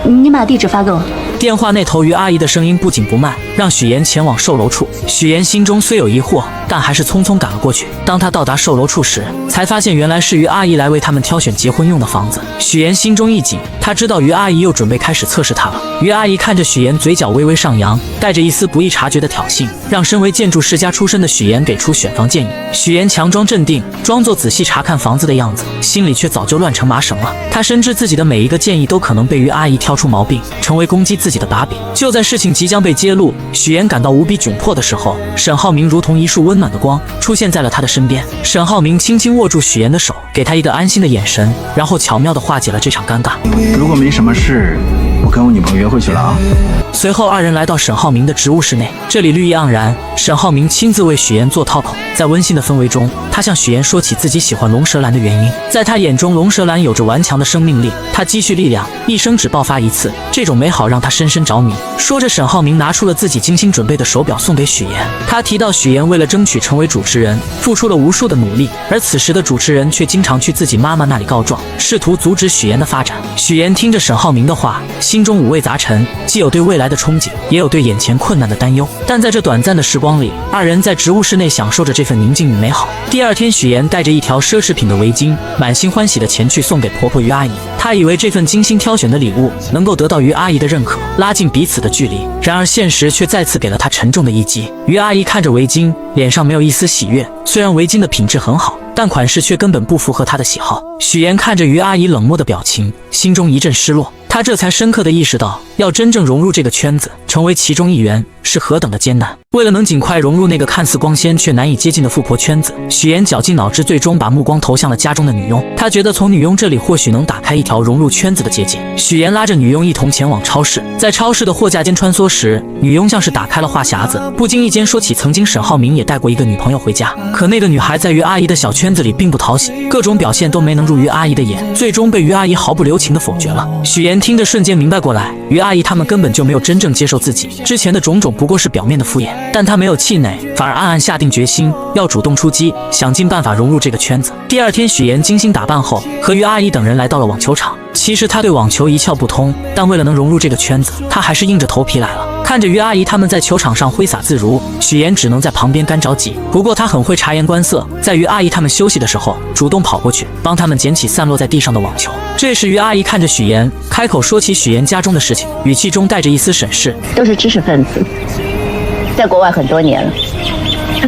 你把地址发给我。电话那头于阿姨的声音不紧不慢，让许岩前往售楼处。许岩心中虽有疑惑，但还是匆匆赶了过去。当他到达售楼处时，才发现原来是于阿姨来为他们挑选结婚用的房子。许岩心中一紧，他知道于阿姨又准备开始测试他了。于阿姨看着许岩，嘴角微微上扬，带着一丝不易察觉的挑衅，让身为建筑世家出身的许岩给出选房建议。许岩强装镇定，装作仔细查看房子的样子，心里却早就乱成麻绳了。他深知自己的每一个建议都可能被于阿姨挑出毛病，成为攻击自己的把柄。就在事情即将被揭露，许岩感到无比窘迫的时候，沈浩明如同一束温暖的光出现在了他的身边。沈浩明轻轻握住许岩的手，给他一个安心的眼神，然后巧妙地化解了这场尴尬。如果没什么事，我跟我女朋友约会去了啊。随后二人来到沈浩明的植物室内，这里绿意盎然。沈浩明亲自为许妍做套口，在温馨的氛围中，他向许妍说起自己喜欢龙舌兰的原因。在他眼中，龙舌兰有着顽强的生命力，他积蓄力量，一生只爆发一次，这种美好让他深深着迷。说着，沈浩明拿出了自己精心准备的手表送给许妍。他提到许妍为了争取成为主持人，付出了无数的努力，而此时的主持人却经常去自己妈妈那里告状，试图阻止许妍的发展。许妍听着沈浩明的话，心中五味杂陈，既有对未来的憧憬，也有对眼前困难的担忧。但在这短暂的时光里，二人在植物室内享受着这份宁静与美好。第二天，许妍带着一条奢侈品的围巾，满心欢喜地前去送给婆婆于阿姨。她以为这份精心挑选的礼物能够得到于阿姨的认可，拉近彼此的距离。然而现实却再次给了她沉重的一击。于阿姨看着围巾，脸上没有一丝喜悦。虽然围巾的品质很好，但款式却根本不符合她的喜好。许妍看着于阿姨冷漠的表情，心中一阵失落。她这才深刻地意识到，要真正融入这个圈子，成为其中一员，是何等的艰难。为了能尽快融入那个看似光鲜却难以接近的富婆圈子，许妍绞尽脑汁，最终把目光投向了家中的女佣。她觉得从女佣这里或许能打开一条融入圈子的捷径。许妍拉着女佣一同前往超市，在超市的货架间穿梭时，女佣像是打开了话匣子，不经意间说起曾经沈浩明也带过一个女朋友回家。可那个女孩在于阿姨的小圈子里并不讨喜，各种表现都没能入于阿姨的眼，最终被于阿姨毫不留情地否决了。许妍听着瞬间明白过来，于阿姨他们根本就没有真正接受自己，之前的种种不过是表面的敷衍。但她没有气馁，反而暗暗下定决心要主动出击，想尽办法融入这个圈子。第二天，许妍精心打扮后，和于阿姨等人来到了网球场。其实她对网球一窍不通，但为了能融入这个圈子，她还是硬着头皮来了。看着于阿姨他们在球场上挥洒自如，许妍只能在旁边干着急。不过她很会察言观色，在于阿姨他们休息的时候，主动跑过去帮他们捡起散落在地上的网球。这时于阿姨看着许妍，开口说起许妍家中的事情，语气中带着一丝审视。都是知识分子，在国外很多年了。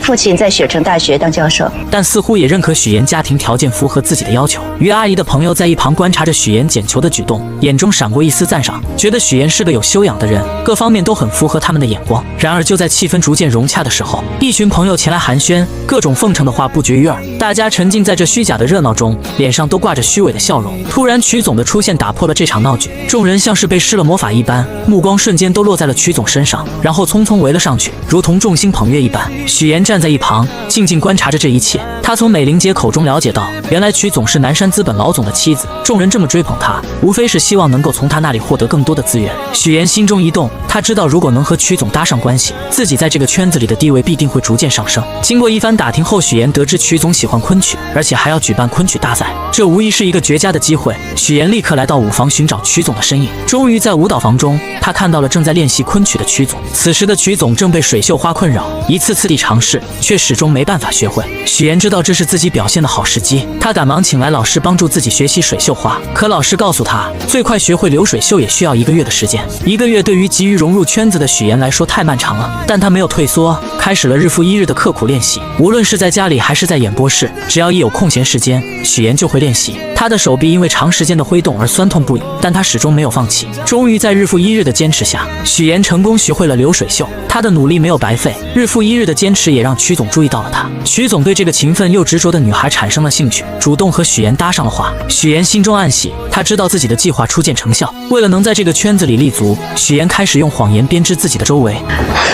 父亲在雪城大学当教授，但似乎也认可许妍家庭条件符合自己的要求。于阿姨的朋友在一旁观察着许妍捡球的举动，眼中闪过一丝赞赏，觉得许妍是个有修养的人，各方面都很符合他们的眼光。然而就在气氛逐渐融洽的时候，一群朋友前来寒暄，各种奉承的话不绝于耳。大家沉浸在这虚假的热闹中，脸上都挂着虚伪的笑容。突然曲总的出现打破了这场闹剧，众人像是被施了魔法一般，目光瞬间都落在了曲总身上，然后匆匆围了上去，如同众星捧月一般。许妍站在一旁静静观察着这一切，她从美玲姐口中了解到，原来曲总是南山资本老总的妻子，众人这么追捧她，无非是希望能够从她那里获得更多的资源。许妍心中一动，她知道如果能和曲总搭上关系，自己在这个圈子里的地位必定会逐渐上升。经过一番打听后，许妍得知曲总喜欢昆曲，而且还要举办昆曲大赛，这无疑是一个绝佳的机会。许妍立刻来到舞房寻找曲总的身影，终于在舞蹈房中，她看到了正在练习昆曲的曲总。此时的曲总正被水袖花困扰，一次次地尝试，却始终没办法学会。许妍知道这是自己表现的好时机，她赶忙请来老师帮助自己学习水袖花。可老师告诉她，最快学会流水袖也需要1个月的时间。1个月对于急于融入圈子的许妍来说太漫长了，但她没有退缩，开始了日复一日的刻苦练习。无论是在家里还是在演播室，只要一有空闲时间，许妍就会练习。她的手臂因为长时间的挥动而酸痛不已，但她始终没有放弃。终于在日复一日的坚持下，许妍成功学会了流水袖。她的努力没有白费，日复一日的坚持也让曲总注意到了她。曲总对这个勤奋又执着的女孩产生了兴趣，主动和许妍搭上了话。许妍心中暗喜，她知道自己的计划初见成效。为了能在这个圈子里立足，许妍开始用谎言编织自己的周围。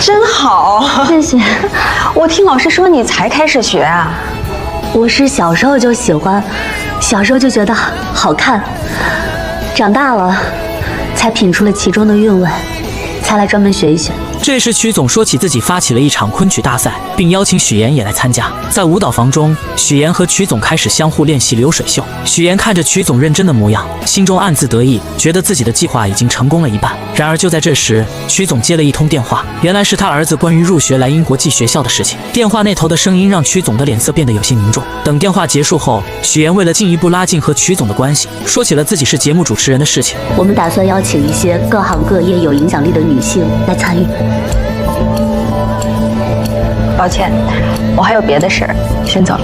真好，谢谢。我听老师说你才开始学啊？我是小时候就喜欢，小时候就觉得好看，长大了才品出了其中的韵味，才来专门学一学。这时曲总说起自己发起了一场昆曲大赛，并邀请许妍也来参加。在舞蹈房中，许妍和曲总开始相互练习流水袖。许妍看着曲总认真的模样，心中暗自得意，觉得自己的计划已经成功了一半。然而就在这时，曲总接了一通电话，原来是他儿子关于入学来英国技学校的事情。电话那头的声音让曲总的脸色变得有些凝重。等电话结束后，许妍为了进一步拉近和曲总的关系，说起了自己是节目主持人的事情。我们打算邀请一些各行各业有影响力的女性来参与。抱歉，我还有别的事儿，先走了。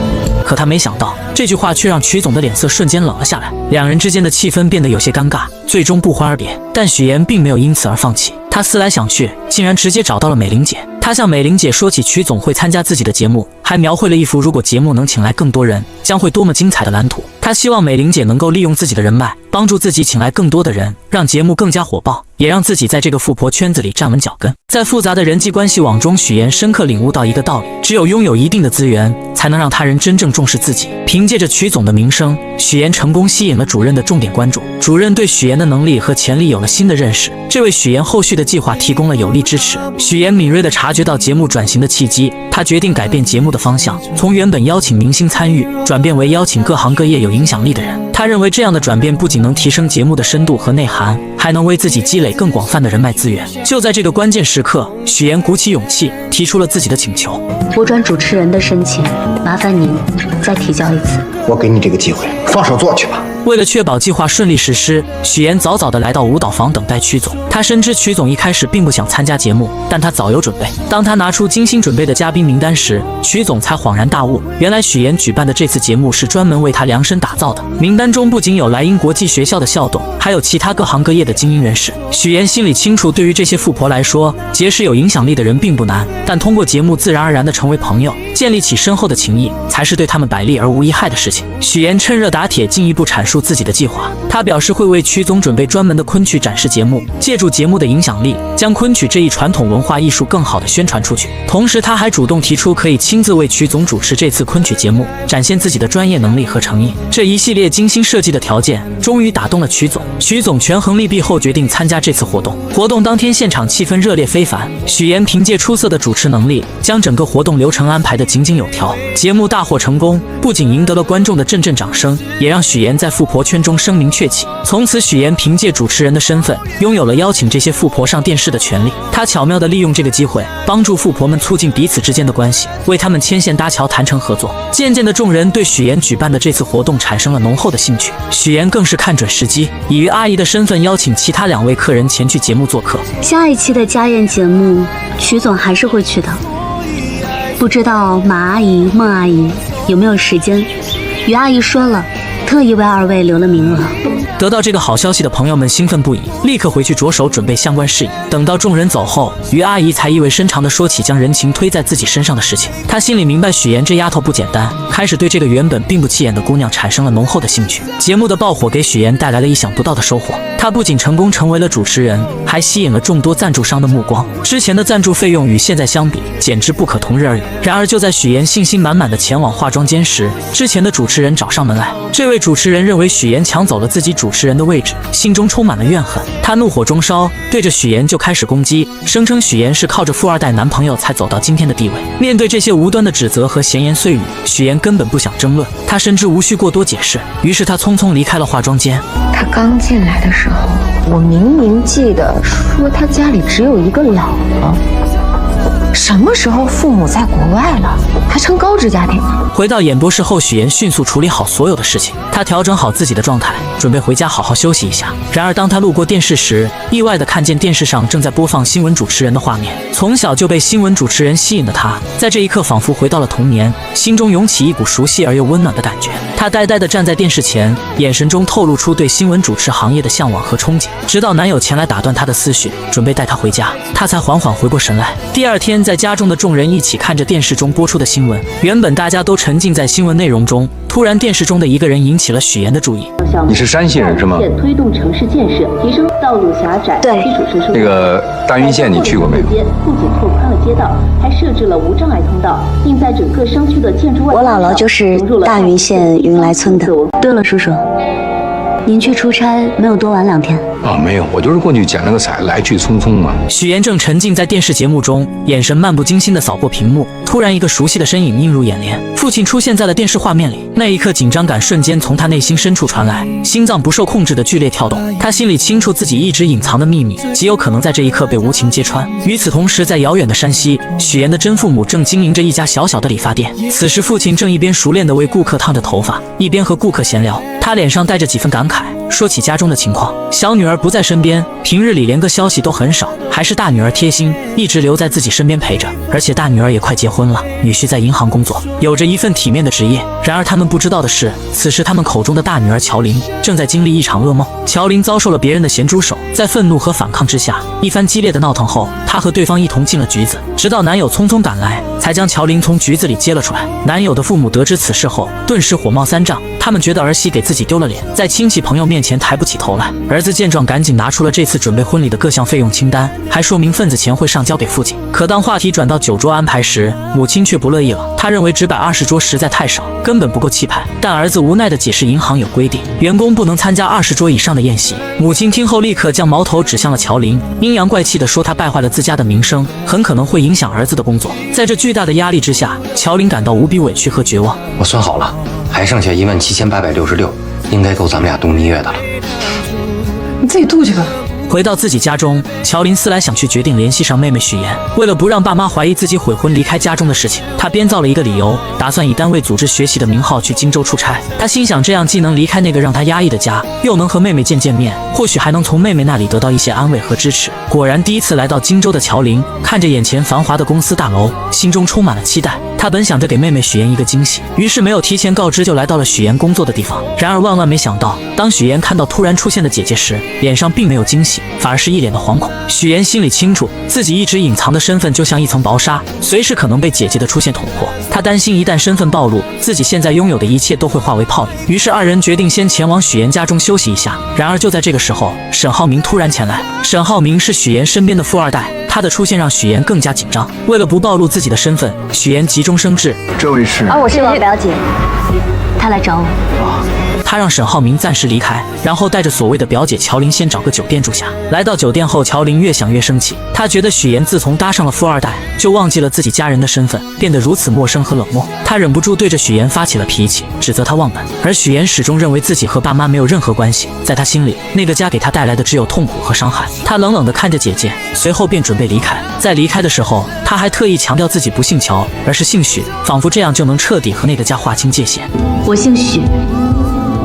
可他没想到，这句话却让曲总的脸色瞬间冷了下来，两人之间的气氛变得有些尴尬，最终不欢而别。但许妍并没有因此而放弃，她思来想去，竟然直接找到了美玲姐。她向美玲姐说起曲总会参加自己的节目，还描绘了一幅如果节目能请来更多人，将会多么精彩的蓝图。她他希望美玲姐能够利用自己的人脉，帮助自己请来更多的人，让节目更加火爆，也让自己在这个富婆圈子里站稳脚跟。在复杂的人际关系网中，许妍深刻领悟到一个道理：只有拥有一定的资源，才能让他人真正重视自己。凭借着曲总的名声，许妍成功吸引了主任的重点关注，主任对许妍的能力和潜力有了新的认识，这为许妍后续的计划提供了有力支持。许妍敏锐地察觉到节目转型的契机，她决定改变节目的方向，从原本邀请明星参与，转变为邀请各行各业有影响力的人。她认为这样的转变不仅能提升节目的深度和内涵，还能为自己积累更广泛的人脉资源。就在这个关键时刻，许妍鼓起勇气提出了自己的请求：我转主持人的申请，麻烦您再提交一次。我给你这个机会，放手做去吧。为了确保计划顺利实施，许妍早早地来到舞蹈房等待曲总。她深知曲总一开始并不想参加节目，但她早有准备。当她拿出精心准备的嘉宾名单时，曲总才恍然大悟，原来许妍举办的这次节目是专门为她量身打造的。名单中不仅有莱茵国际学校的校董，还有其他各行各业的精英人士。许妍心里清楚，对于这些富婆来说，结识有影响力的人并不难，但通过节目自然而然地成为朋友，建立起深厚的情谊，才是对他们百利而无一害的事情。许妍趁热打铁，进一步阐述自己的计划。她表示会为曲总准备专门的昆曲展示节目，借助节目的影响力，将昆曲这一传统文化艺术更好地宣传出去。同时，她还主动提出可以亲自为曲总主持这次昆曲节目，展现自己的专业能力和诚意。这一系列精心设计的条件，终于打动了曲总。曲总权衡利弊后，决定参加这次活动。活动当天，现场气氛热烈非凡，许妍凭借出色的主持能力，将整个活动流程安排得井井有条。节目大获成功，不仅赢得了观众的阵阵掌声，也让许妍在富婆圈中声名鹊起。从此，许妍凭借主持人的身份，拥有了邀请这些富婆上电视的权利。她巧妙地利用这个机会，帮助富婆们促进彼此之间的关系，为他们牵线搭桥，谈成合作。渐渐的，众人对许妍举办的这次活动产生了浓厚的兴趣。许妍更是看准时机，以于阿姨的身份邀请其他2位客人前去节目做客。下一期的家宴节目，曲总还是会去的。不知道马阿姨、孟阿姨有没有时间？于阿姨说了，特意为2位留了名额。得到这个好消息的朋友们兴奋不已，立刻回去着手准备相关事宜。等到众人走后，于阿姨才意味深长地说起将人情推在自己身上的事情。她心里明白许妍这丫头不简单，开始对这个原本并不起眼的姑娘产生了浓厚的兴趣。节目的爆火给许妍带来了意想不到的收获，她不仅成功成为了主持人，还吸引了众多赞助商的目光。之前的赞助费用与现在相比，简直不可同日而语。然而就在许妍信心满满地前往化妆间时，之前的主持人找上门来。这位主持人认为许妍抢走了自己主持人的位置，心中充满了怨恨。他怒火中烧，对着许妍就开始攻击，声称许妍是靠着富2代男朋友才走到今天的地位。面对这些无端的指责和闲言碎语，许妍根本不想争论，她深知无需过多解释，于是她匆匆离开了化妆间。他刚进来的时候，我明明记得说他家里只有一个老婆。什么时候父母在国外了，还成高知家庭了？回到演播室后，许妍迅速处理好所有的事情，她调整好自己的状态，准备回家好好休息一下。然而当她路过电视时，意外地看见电视上正在播放新闻主持人的画面。从小就被新闻主持人吸引的她，在这一刻仿佛回到了童年，心中涌起一股熟悉而又温暖的感觉。她呆呆地站在电视前，眼神中透露出对新闻主持行业的向往和憧憬。直到男友前来打断她的思绪，准备带她回家，她才缓缓回过神来。第二天，在家中的众人一起看着电视中播出的新闻，原本大家都沉浸在新闻内容中，突然电视中的一个人引起了许妍的注意。你是山西人是吗？推动城市建设，提升道路狭窄，对，基础设施。那个大云县你去过没有？不仅拓宽了街道，还设置了无障碍通道，并在整个商区的建筑外。我姥姥就是大云县云来村的。对了，叔叔，您去出差没有多玩2天？没有，我就是过去捡了个彩，来去匆匆嘛。许妍正沉浸在电视节目中，眼神漫不经心地扫过屏幕，突然一个熟悉的身影映入眼帘，父亲出现在了电视画面里。那一刻，紧张感瞬间从他内心深处传来，心脏不受控制的剧烈跳动。他心里清楚自己一直隐藏的秘密，极有可能在这一刻被无情揭穿。与此同时，在遥远的山西，许妍的真父母正经营着一家小小的理发店。此时，父亲正一边熟练地为顾客烫着头发，一边和顾客闲聊。他脸上带着几分感慨，说起家中的情况。小女儿儿不在身边，平日里连个消息都很少，还是大女儿贴心，一直留在自己身边陪着。而且大女儿也快结婚了，女婿在银行工作，有着一份体面的职业。然而他们不知道的是，此时他们口中的大女儿乔琳正在经历一场噩梦。乔琳遭受了别人的咸猪手，在愤怒和反抗之下，一番激烈的闹腾后，她和对方一同进了局子，直到男友匆匆赶来，才将乔琳从局子里接了出来。男友的父母得知此事后，顿时火冒三丈，他们觉得儿媳给自己丢了脸，在亲戚朋友面前抬不起头来。儿子见状，赶紧拿出了这次准备婚礼的各项费用清单，还说明份子钱会上交给父亲。可当话题转到酒桌安排时，母亲却不乐意了，她认为只摆20桌实在太少，根本不够气派。但儿子无奈地解释，银行有规定，员工不能参加20桌以上的宴席。母亲听后立刻将矛头指向了乔琳，阴阳怪气地说她败坏了自家的名声，很可能会影响儿子的工作。在这巨大的压力之下，乔琳感到无比委屈和绝望。我算好了，还剩下17866，应该够咱们俩度蜜月的了。你自己度去吧。回到自己家中，乔琳思来想去，决定联系上妹妹许妍。为了不让爸妈怀疑自己悔婚离开家中的事情，她编造了一个理由，打算以单位组织学习的名号去荆州出差。她心想，这样既能离开那个让她压抑的家，又能和妹妹见面，或许还能从妹妹那里得到一些安慰和支持。果然，第一次来到荆州的乔琳看着眼前繁华的公司大楼，心中充满了期待。她本想着给妹妹许妍一个惊喜，于是没有提前告知，就来到了许妍工作的地方。然而万万没想到，当许妍看到突然出现的姐姐时，脸上并没有惊喜，反而是一脸的惶恐。许妍心里清楚，自己一直隐藏的身份就像一层薄纱，随时可能被姐姐的出现捅破。她担心一旦身份暴露，自己现在拥有的一切都会化为泡影。于是二人决定先前往许妍家中休息一下。然而就在这个时候，沈浩明突然前来。沈浩明是许妍身边的富二代，他的出现让许妍更加紧张。为了不暴露自己的身份，许妍急中生智，这位是？我是表姐，她来找我。他让沈浩明暂时离开，然后带着所谓的表姐乔琳先找个酒店住下。来到酒店后，乔琳越想越生气，她觉得许妍自从搭上了富二代，就忘记了自己家人的身份，变得如此陌生和冷漠。她忍不住对着许妍发起了脾气，指责她忘本。而许妍始终认为自己和爸妈没有任何关系，在她心里，那个家给她带来的只有痛苦和伤害。她冷冷地看着姐姐，随后便准备离开。在离开的时候，她还特意强调自己不姓乔，而是姓许，仿佛这样就能彻底和那个家划清界限。我姓许。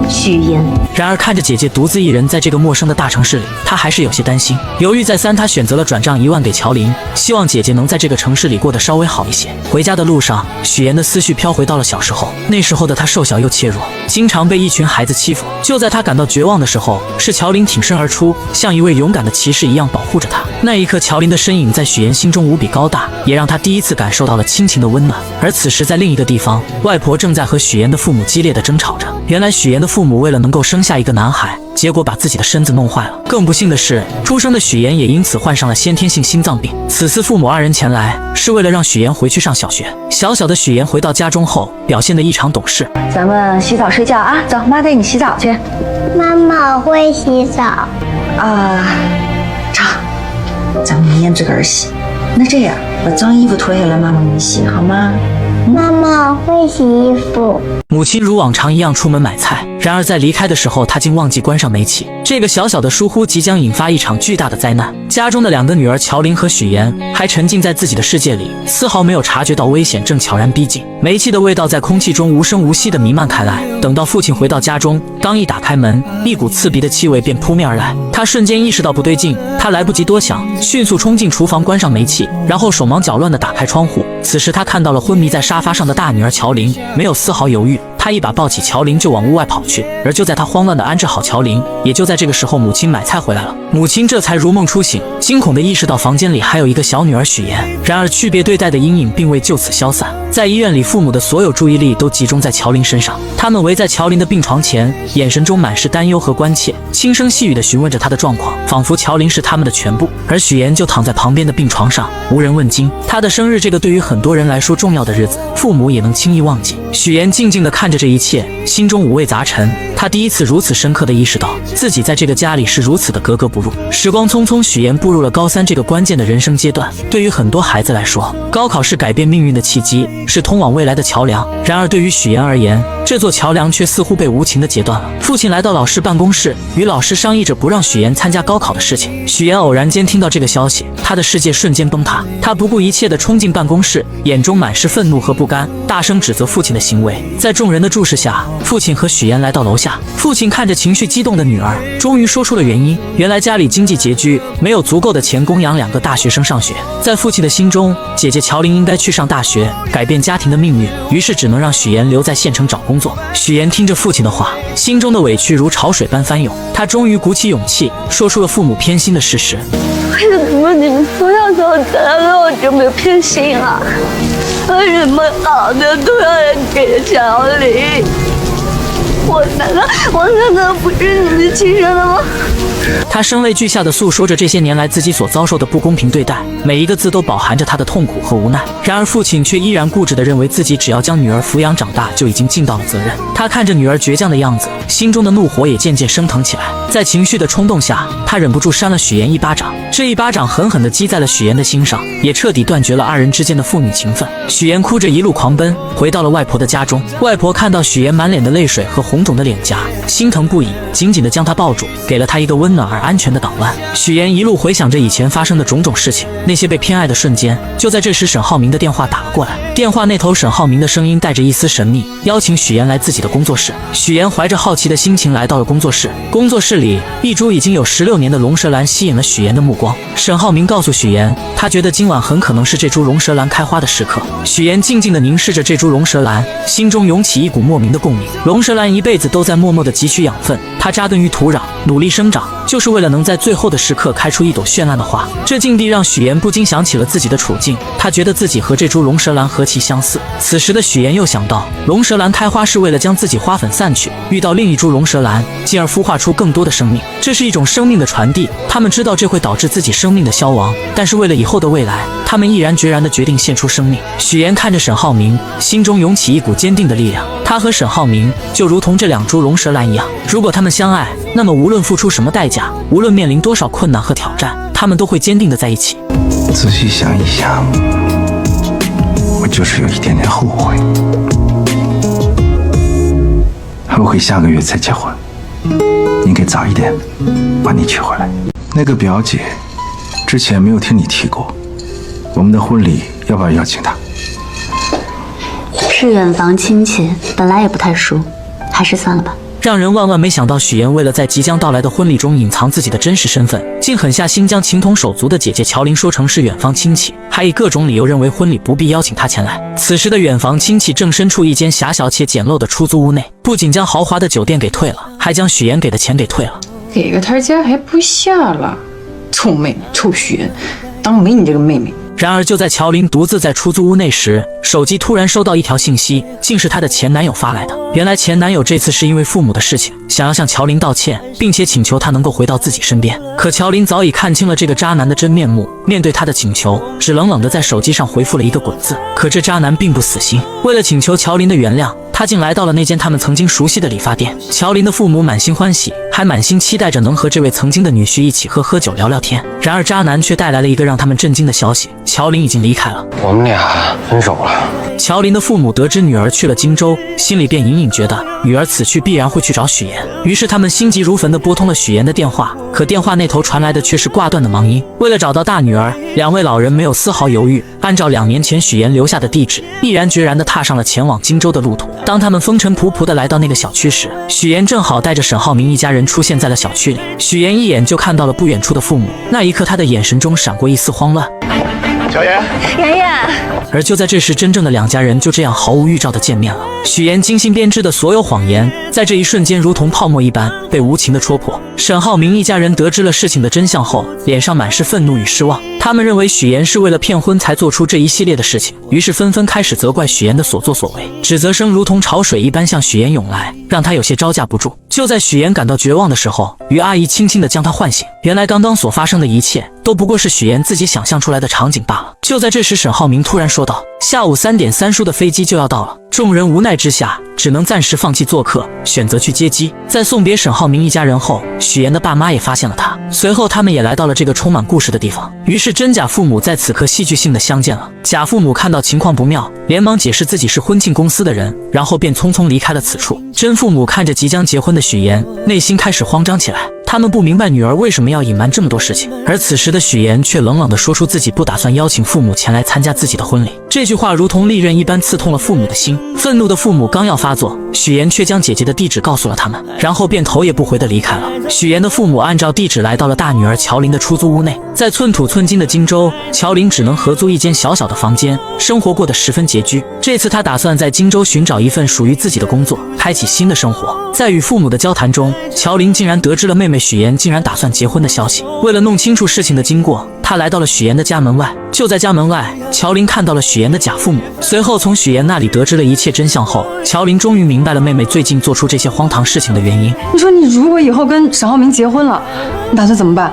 许妍。然而看着姐姐独自一人在这个陌生的大城市里，她还是有些担心。犹豫再三，她选择了转账1万给乔琳，希望姐姐能在这个城市里过得稍微好一些。回家的路上，许妍的思绪飘回到了小时候，那时候的她瘦小又怯弱，经常被一群孩子欺负。就在她感到绝望的时候，是乔琳挺身而出，像一位勇敢的骑士一样保护着她。那一刻，乔琳的身影在许妍心中无比高大，也让她第一次感受到了亲情的温暖。而此时在另一个地方，外婆正在和许妍的父母激烈的争吵着。原来许妍的父母为了能够生下一个男孩，结果把自己的身子弄坏了。更不幸的是，出生的许妍也因此患上了先天性心脏病。此次父母二人前来，是为了让许妍回去上小学。小小的许妍回到家中后，表现得异常懂事。咱们洗澡睡觉啊，走，妈带你洗澡去。妈妈，我会洗澡。成，咱们明天自个儿洗。那这样，把脏衣服脱下来，妈妈给你洗，好吗？妈妈，我会洗衣服。母亲如往常一样出门买菜，然而在离开的时候，她竟忘记关上煤气。这个小小的疏忽即将引发一场巨大的灾难。家中的2个女儿乔琳和许妍还沉浸在自己的世界里，丝毫没有察觉到危险正悄然逼近。煤气的味道在空气中无声无息地弥漫开来。等到父亲回到家中，刚一打开门，一股刺鼻的气味便扑面而来。他瞬间意识到不对劲，他来不及多想，迅速冲进厨房关上煤气，然后手忙脚乱地打开窗户。此时他看到了昏迷在沙发上的大女儿乔琳，没有丝毫犹豫，他一把抱起乔琳就往屋外跑去。而就在他慌乱地安置好乔琳，也就在这个时候，母亲买菜回来了。母亲这才如梦初醒，惊恐地意识到房间里还有一个小女儿许妍。然而区别对待的阴影并未就此消散。在医院里，父母的所有注意力都集中在乔琳身上，他们围在乔琳的病床前，眼神中满是担忧和关切，轻声细语地询问着她的状况，仿佛乔琳是他们的全部。而许妍就躺在旁边的病床上，无人问津。她的生日，这个对于很多人来说重要的日子，父母也能轻易忘记。许妍静静地看着这一切，心中五味杂陈。她第一次如此深刻地意识到，自己在这个家里是如此的格格不入。时光匆匆，许妍步入了高3这个关键的人生阶段。对于很多孩子来说，高考是改变命运的契机，是通往未来的桥梁。然而对于许妍而言，这座桥梁却似乎被无情地截断了。父亲来到老师办公室，与老师商议着不让许妍参加高考的事情。许妍偶然间听到这个消息，他的世界瞬间崩塌。他不顾一切地冲进办公室，眼中满是愤怒和不甘，大声指责父亲的行为。在众人的注视下，父亲和许岩来到楼下。父亲看着情绪激动的女儿，终于说出了原因。原来家里经济拮据，没有足够的钱供养2个大学生上学。在父亲的心中，姐姐乔琳应该去上大学，改变家庭的命运，于是只能让许岩留在县城找工作。许岩听着父亲的话，心中的委屈如潮水般翻涌。他终于鼓起勇气，说出了父母偏心的事实。为什么你们从小到大对我这么偏心啊？为什么好的都要人给乔琳？我难道不是你们亲生的吗？他声泪俱下地诉说着这些年来自己所遭受的不公平对待，每一个字都饱含着他的痛苦和无奈。然而父亲却依然固执地认为自己只要将女儿抚养长大就已经尽到了责任。他看着女儿倔强的样子，心中的怒火也渐渐升腾起来。在情绪的冲动下，他忍不住扇了许岩一巴掌。这一巴掌狠狠地击在了许岩的心上，也彻底断绝了2人之间的父女情分。许岩哭着一路狂奔，回到了外婆的家中。外婆看到许岩满脸的泪水和红肿的脸颊，心疼不已，紧紧地将他抱住，给了他一个温暖而安全的港湾。许岩一路回想着以前发生的种种事情，那些被偏爱的瞬间。就在这时，沈浩明的电话打了过来。电话那头，沈浩明的声音带着一丝神秘，邀请许岩来自己的工作室。许岩怀着好奇的心情来到了工作室。工作室里，一株已经有16年的龙舌兰吸引了许岩的目光。沈浩明告诉许岩，他觉得今晚很可能是这株龙舌兰开花的时刻。许岩静静地凝视着这株龙舌兰，心中涌起一股莫名的共鸣。龙舌兰一辈子都在默默地汲取养分，它扎根于土壤，努力生长，就是为了能在最后的时刻开出一朵绚烂的花。这境地让许岩不禁想起了自己的处境，他觉得自己和这株龙舌兰何其相似。此时的许岩又想到，龙舌兰开花是为了将自己花粉散去，遇到另一株龙舌兰，进而孵化出更多的生命。这是一种生命的传递，他们知道这会导致自己生命的消亡，但是为了以后的未来，他们毅然决然地决定献出生命。许岩看着沈浩明，心中涌起一股坚定的力量。他和沈浩明就如同这2株龙舌兰一样，如果他们相爱，那么无论付出什么代价，无论面临多少困难和挑战，他们都会坚定地在一起。仔细想一想，我就是有一点点后悔，后悔下个月才结婚，应该早一点把你娶回来。那个表姐之前没有听你提过，我们的婚礼要不要邀请她？是远房亲戚，本来也不太熟，还是算了吧。让人万万没想到，许岩为了在即将到来的婚礼中隐藏自己的真实身份，竟狠下心将情同手足的姐姐乔琳说成是远房亲戚，还以各种理由认为婚礼不必邀请她前来。此时的远房亲戚正身处一间狭小且简陋的出租屋内，不仅将豪华的酒店给退了，还将许岩给的钱给退了。给个台阶还不下了，臭妹妹，臭许岩，当没你这个妹妹。然而就在乔琳独自在出租屋内时，手机突然收到一条信息，竟是她的前男友发来的。原来前男友这次是因为父母的事情，想要向乔琳道歉，并且请求她能够回到自己身边。可乔琳早已看清了这个渣男的真面目，面对他的请求，只冷冷地在手机上回复了一个滚字。可这渣男并不死心，为了请求乔琳的原谅，他竟来到了那间他们曾经熟悉的理发店。乔琳的父母满心欢喜，还满心期待着能和这位曾经的女婿一起喝酒聊聊天。然而渣男却带来了一个让他们震惊的消息：乔琳已经离开了。我们俩分手了。乔琳的父母得知女儿去了荆州，心里便隐隐觉得女儿此去必然会去找许岩，于是他们心急如焚地拨通了许岩的电话。可电话那头传来的却是挂断的忙音。为了找到大女儿，2位老人没有丝毫犹豫，按照2年前许岩留下的地址，毅然决然地踏上了前往荆州的路途。当他们风尘仆仆地来到那个小区时，许岩正好带着沈浩明一家人出现在了小区里。许岩一眼就看到了不远处的父母，那一刻他的眼神中闪过一丝慌乱。小妍，妍妍。而就在这时，真正的2家人就这样毫无预兆地见面了。许岩精心编织的所有谎言，在这一瞬间如同泡沫一般被无情地戳破。沈浩明一家人得知了事情的真相后，脸上满是愤怒与失望。他们认为许岩是为了骗婚才做出这一系列的事情，于是纷纷开始责怪许岩的所作所为，指责声如同潮水一般向许岩涌来，让他有些招架不住。就在许岩感到绝望的时候，于阿姨轻轻地将他唤醒。原来刚刚所发生的一切都不过是许岩自己想象出来的场景罢了。就在这时，沈浩明突然说道：下午3点3叔的飞机就要到了。众人无奈之下，只能暂时放弃做客，选择去接机。在送别沈浩明一家人后，许岩的爸妈也发现了他，随后他们也来到了这个充满故事的地方。于是真假父母在此刻戏剧性的相见了。假父母看到情况不妙，连忙解释自己是婚庆公司的人，然后便匆匆离开了此处。真父母看着即将结婚的许岩，内心开始慌张起来。他们不明白女儿为什么要隐瞒这么多事情。而此时的许妍却冷冷地说出自己不打算邀请父母前来参加自己的婚礼。这句话如同利刃一般刺痛了父母的心。愤怒的父母刚要发作，许妍却将姐姐的地址告诉了他们，然后便头也不回地离开了。许妍的父母按照地址来到了大女儿乔琳的出租屋内。在寸土寸金的荆州，乔琳只能合租一间小小的房间，生活过得十分拮据。这次她打算在荆州寻找一份属于自己的工作，开启新的生活。在与父母的交谈中，乔琳竟然得知了妹妹许妍竟然打算结婚的消息。为了弄清楚事情的经过，她来到了许妍的家门外。就在家门外，乔琳看到了许妍的假父母，随后从许妍那里得知了一切真相后，乔琳终于明白了妹妹最近做出这些荒唐事情的原因。你说你如果以后跟沈浩明结婚了，你打算怎么办？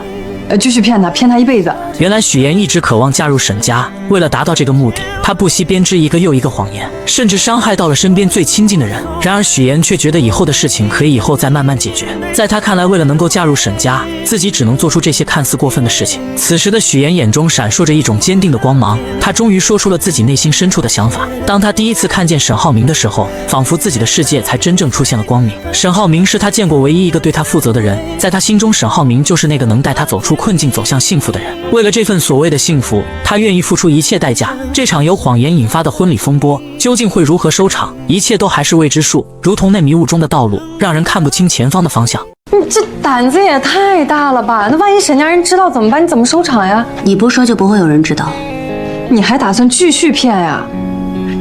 继续骗他一辈子。原来许妍一直渴望嫁入沈家，为了达到这个目的，她不惜编织一个又一个谎言，甚至伤害到了身边最亲近的人。然而许妍却觉得以后的事情可以以后再慢慢解决。在她看来，为了能够嫁入沈家，自己只能做出这些看似过分的事情。此时的许妍眼中闪烁着一种坚定的光芒，她终于说出了自己内心深处的想法。当她第一次看见沈浩明的时候，仿佛自己的世界才真正出现了光明。沈浩明是她见过唯一一个对她负责的人，在她心中，沈浩明就是那个能带她走出困境走向幸福的人。为了这份所谓的幸福，她愿意付出一切代价。这场由谎言引发的婚礼风波究竟会如何收场，一切都还是未知数，如同那迷雾中的道路，让人看不清前方的方向。你这胆子也太大了吧？那万一沈家人知道怎么办？你怎么收场呀？你不说就不会有人知道。你还打算继续骗呀？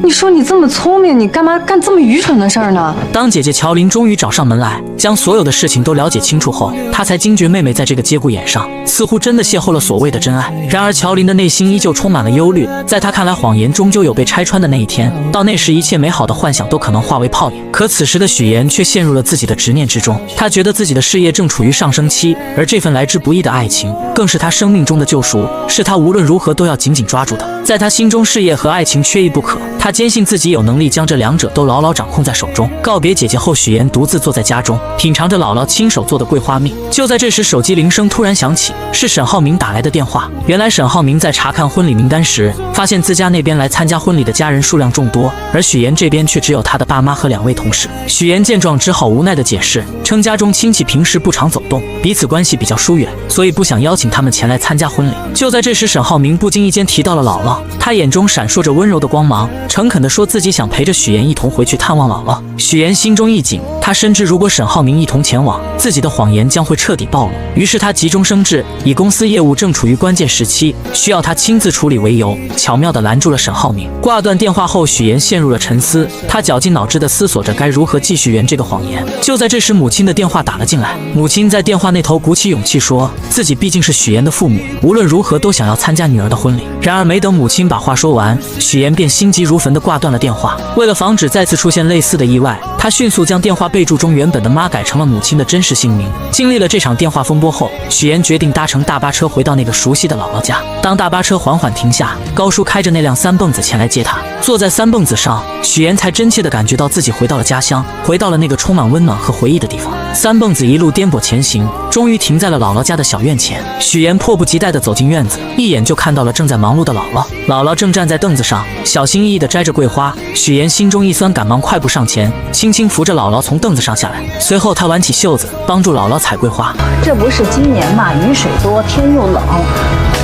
你说你这么聪明，你干嘛干这么愚蠢的事儿呢？当姐姐乔琳终于找上门来，将所有的事情都了解清楚后，她才惊觉妹妹在这个节骨眼上似乎真的邂逅了所谓的真爱。然而乔琳的内心依旧充满了忧虑，在她看来，谎言终究有被拆穿的那一天，到那时一切美好的幻想都可能化为泡影。可此时的许妍却陷入了自己的执念之中，她觉得自己的事业正处于上升期，而这份来之不易的爱情更是她生命中的救赎，是她无论如何都要紧紧抓住的。在她心中，事业和爱情缺一不可，她坚信自己有能力将这两者都牢牢掌控在手中。告别姐姐后，许妍独自坐在家中，品尝着姥姥亲手做的桂花蜜。就在这时，手机铃声突然响起，是沈浩明打来的电话。原来沈浩明在查看婚礼名单时，发现自家那边来参加婚礼的家人数量众多，而许妍这边却只有她的爸妈和2位同事。许妍见状只好无奈地解释，称家中亲戚平时不常走动，彼此关系比较疏远，所以不想邀请他们前来参加婚礼。就在这时，沈浩明不经意间提到了姥姥，他眼中闪烁着温柔的光芒，诚恳地说自己想陪着许妍一同回去探望姥姥。许妍心中一紧，她深知如果沈浩明一同前往，自己的谎言将会彻底暴露。于是她急中生智，以公司业务正处于关键时期，需要她亲自处理为由，巧妙地拦住了沈浩明。挂断电话后，许妍陷入了沉思，她绞尽脑汁地思索着该如何继续圆这个谎言。就在这时，母亲的电话打了进来。母亲在电话那头鼓起勇气说，自己毕竟是许妍的父母，无论如何都想要参加女儿的婚礼。然而没等母亲把话说完，许妍便心急如焚地挂断了电话。为了防止再次出现类似的意外，她迅速将电话备注中原本的妈改成了母亲的真实姓名。经历了这场电话风波后，许妍决定搭乘大巴车回到那个熟悉的姥姥家。当大巴车缓缓停下，高叔开着那辆三蹦子前来接她。坐在三蹦子上，许妍才真切地感觉到自己回到了家乡，回到了那个充满温暖和回忆的地方。三蹦子一路颠簸前行，终于停在了姥姥家的小院前。许妍迫不及待地走进院子，一眼就看到了正在忙碌的姥姥。姥姥正站在凳子上，小心翼翼地摘着桂花。许妍心中一酸，赶忙快步上前，轻轻扶着姥姥从凳子上下来。随后她挽起袖子，帮助姥姥采桂花。这不是今年嘛，雨水多，天又冷，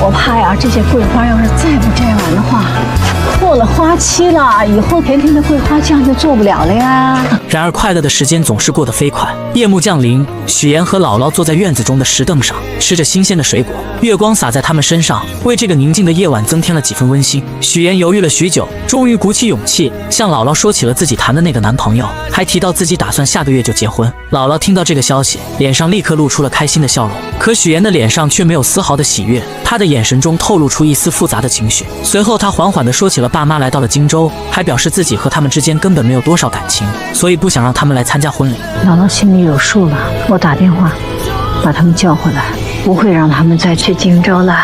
我怕呀，这些桂花要是再不摘完的话，过了花期了，以后甜甜的桂花酱就做不了了呀。然而快乐的时间总是过得飞快，夜幕降临，许妍和姥姥坐在院子中的石凳上，吃着新鲜的水果，月光洒在他们身上，为这个宁静的夜晚增添了几分温馨。许妍犹豫了许久，终于鼓起勇气向姥姥说起了自己谈的那个男朋友，还提到自己打算下个月就结婚。姥姥听到这个消息，脸上立刻露出了开心的笑容，可许妍的脸上却没有丝毫的喜悦，她的眼神中透露出一丝复杂的情绪。随后她缓缓地说起了爸妈来到了荆州，还表示自己和他们之间根本没有多少感情，所以不想让他们来参加婚礼。姥姥心里有数了，我打电话把他们叫回来，不会让他们再去荆州了。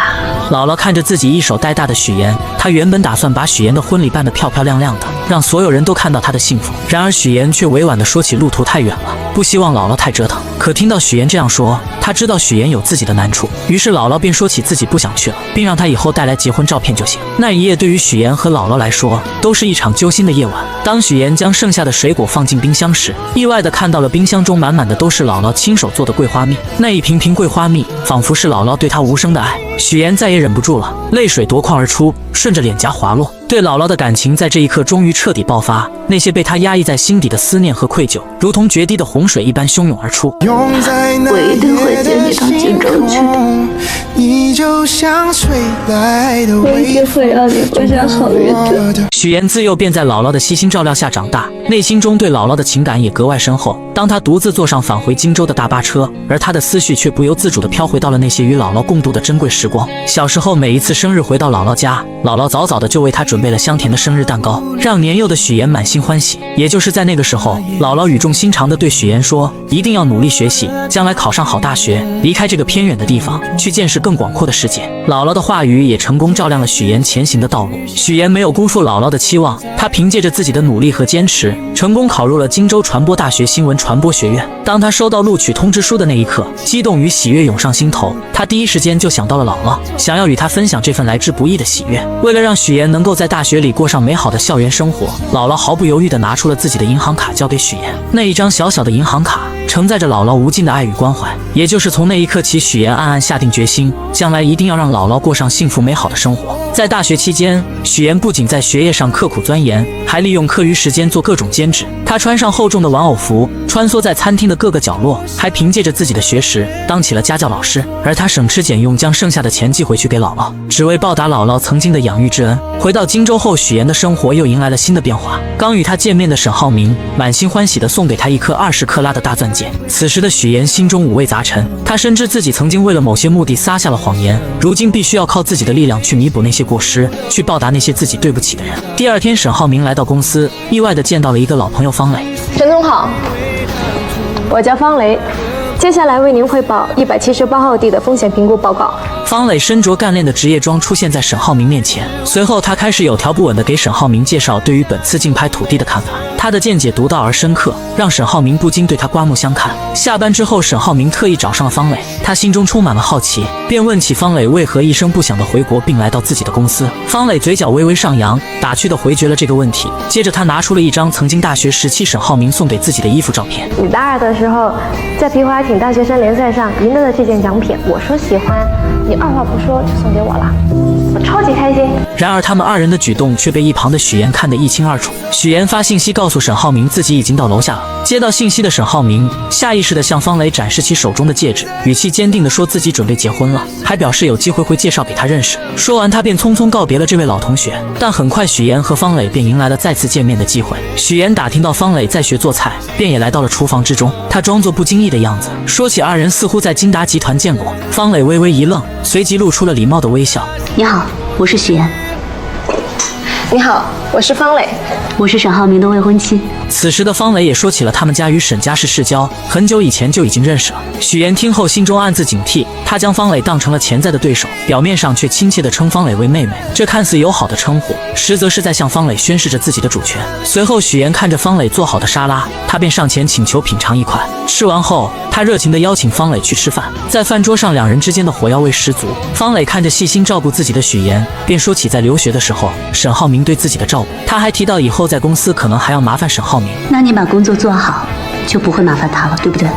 姥姥看着自己一手带大的许妍，她原本打算把许妍的婚礼办得漂漂亮亮的，让所有人都看到她的幸福。然而许妍却委婉地说起路途太远了，不希望姥姥太折腾。可听到许妍这样说，她知道许妍有自己的难处，于是姥姥便说起自己不想去了，并让她以后带来结婚照片就行。那一夜对于许妍和姥姥来说都是一场揪心的夜晚。当许妍将剩下的水果放进冰箱时，意外地看到了冰箱中满满的都是姥姥亲手做的桂花蜜。那一瓶瓶桂花蜜仿佛是姥姥对她无声的爱。许妍再也忍不住了，泪水夺眶而出，顺着脸颊滑落。对姥姥的感情在这一刻终于彻底爆发，那些被她压抑在心底的思念和愧疚，如同决堤的洪水一般汹涌而出。我一定会接你到荆州去的，我一定会让你过上好日子。许妍自幼便在姥姥的悉心照料下长大，内心中对姥姥的情感也格外深厚。当她独自坐上返回荆州的大巴车，而她的思绪却不由自主地飘回到了那些与姥姥共度的珍贵时光。小时候每一次生日回到姥姥家，姥姥早早的就为她准备了香甜的生日蛋糕，让年幼的许妍满心欢喜。也就是在那个时候，姥姥语重心长地对许妍说，一定要努力学习，将来考上好大学，离开这个偏远的地方，去见识更广阔的世界。姥姥的话语也成功照亮了许妍前行的道路。许妍没有辜负姥姥的期望，她凭借着自己的努力和坚持，成功考入了荆州传播大学新闻传播学院。当她收到录取通知书的那一刻，激动与喜悦涌上心头，她第一时间就想到了姥姥，想要与她分享这份来之不易的喜悦。为了让许妍能够在大学里过上美好的校园生活，姥姥毫不犹豫地拿出了自己的银行卡交给许妍。那一张小小的银行卡承载着姥姥无尽的爱与关怀。也就是从那一刻起，许妍暗暗下定决心，将来一定要让姥姥过上幸福美好的生活。在大学期间，许妍不仅在学业上刻苦钻研，还利用课余时间做各种兼职。她穿上厚重的玩偶服，穿梭在餐厅的各个角落，还凭借着自己的学识当起了家教老师。而她省吃俭用，将剩下的钱寄回去给姥姥，只为报答姥姥曾经的养育之恩。回到荆州后，许妍的生活又迎来了新的变化。刚与她见面的沈浩明满心欢喜地送给她一颗20克拉的大钻戒。此时的许妍心中五味杂陈，她深知自己曾经为了某些目的撒下了谎言，如今必须要靠自己的力量去弥补那些过失，去报答那些自己对不起的人。第二天，沈浩明来到公司，意外地见到了一个老朋友方磊。沈总好，我叫方雷，接下来为您汇报178号地的风险评估报告。方磊身着干练的职业装出现在沈浩明面前，随后他开始有条不紊地给沈浩明介绍对于本次竞拍土地的看法。他的见解独到而深刻，让沈浩明不禁对他刮目相看。下班之后，沈浩明特意找上了方磊，他心中充满了好奇，便问起方磊为何一声不响地回国并来到自己的公司。方磊嘴角微微上扬，打趣地回绝了这个问题。接着他拿出了一张曾经大学时期沈浩明送给自己的衣服照片。你大二的时候在皮划艇大学生联赛上赢得了这件奖品，我说喜欢，你二话不说就送给我了，我超级开心。然而他们二人的举动却被一旁的许妍看得一清二楚。许妍发信息告诉沈浩明自己已经到楼下了。接到信息的沈浩明下意识地向方磊展示起手中的戒指，语气坚定地说自己准备结婚了，还表示有机会会介绍给他认识。说完他便匆匆告别了这位老同学。但很快许妍和方磊便迎来了再次见面的机会。许妍打听到方磊在学做菜，便也来到了厨房之中。他装作不经意的样子，说起二人似乎在金达集团见过。方磊微微一愣，随即露出了礼貌的微笑。你好，我是许妍。你好，我是方磊，我是沈浩明的未婚妻。此时的方磊也说起了他们家与沈家是世交，很久以前就已经认识了。许妍听后心中暗自警惕，她将方磊当成了潜在的对手，表面上却亲切地称方磊为妹妹。这看似友好的称呼，实则是在向方磊宣示着自己的主权。随后许妍看着方磊做好的沙拉，她便上前请求品尝一块。吃完后，她热情地邀请方磊去吃饭。在饭桌上，两人之间的火药味十足。方磊看着细心照顾自己的许妍，便说起在留学的时候沈浩明对自己的照顾。他还提到以后在公司可能还要麻烦沈浩明。那你把工作做好，就不会麻烦他了，对不对？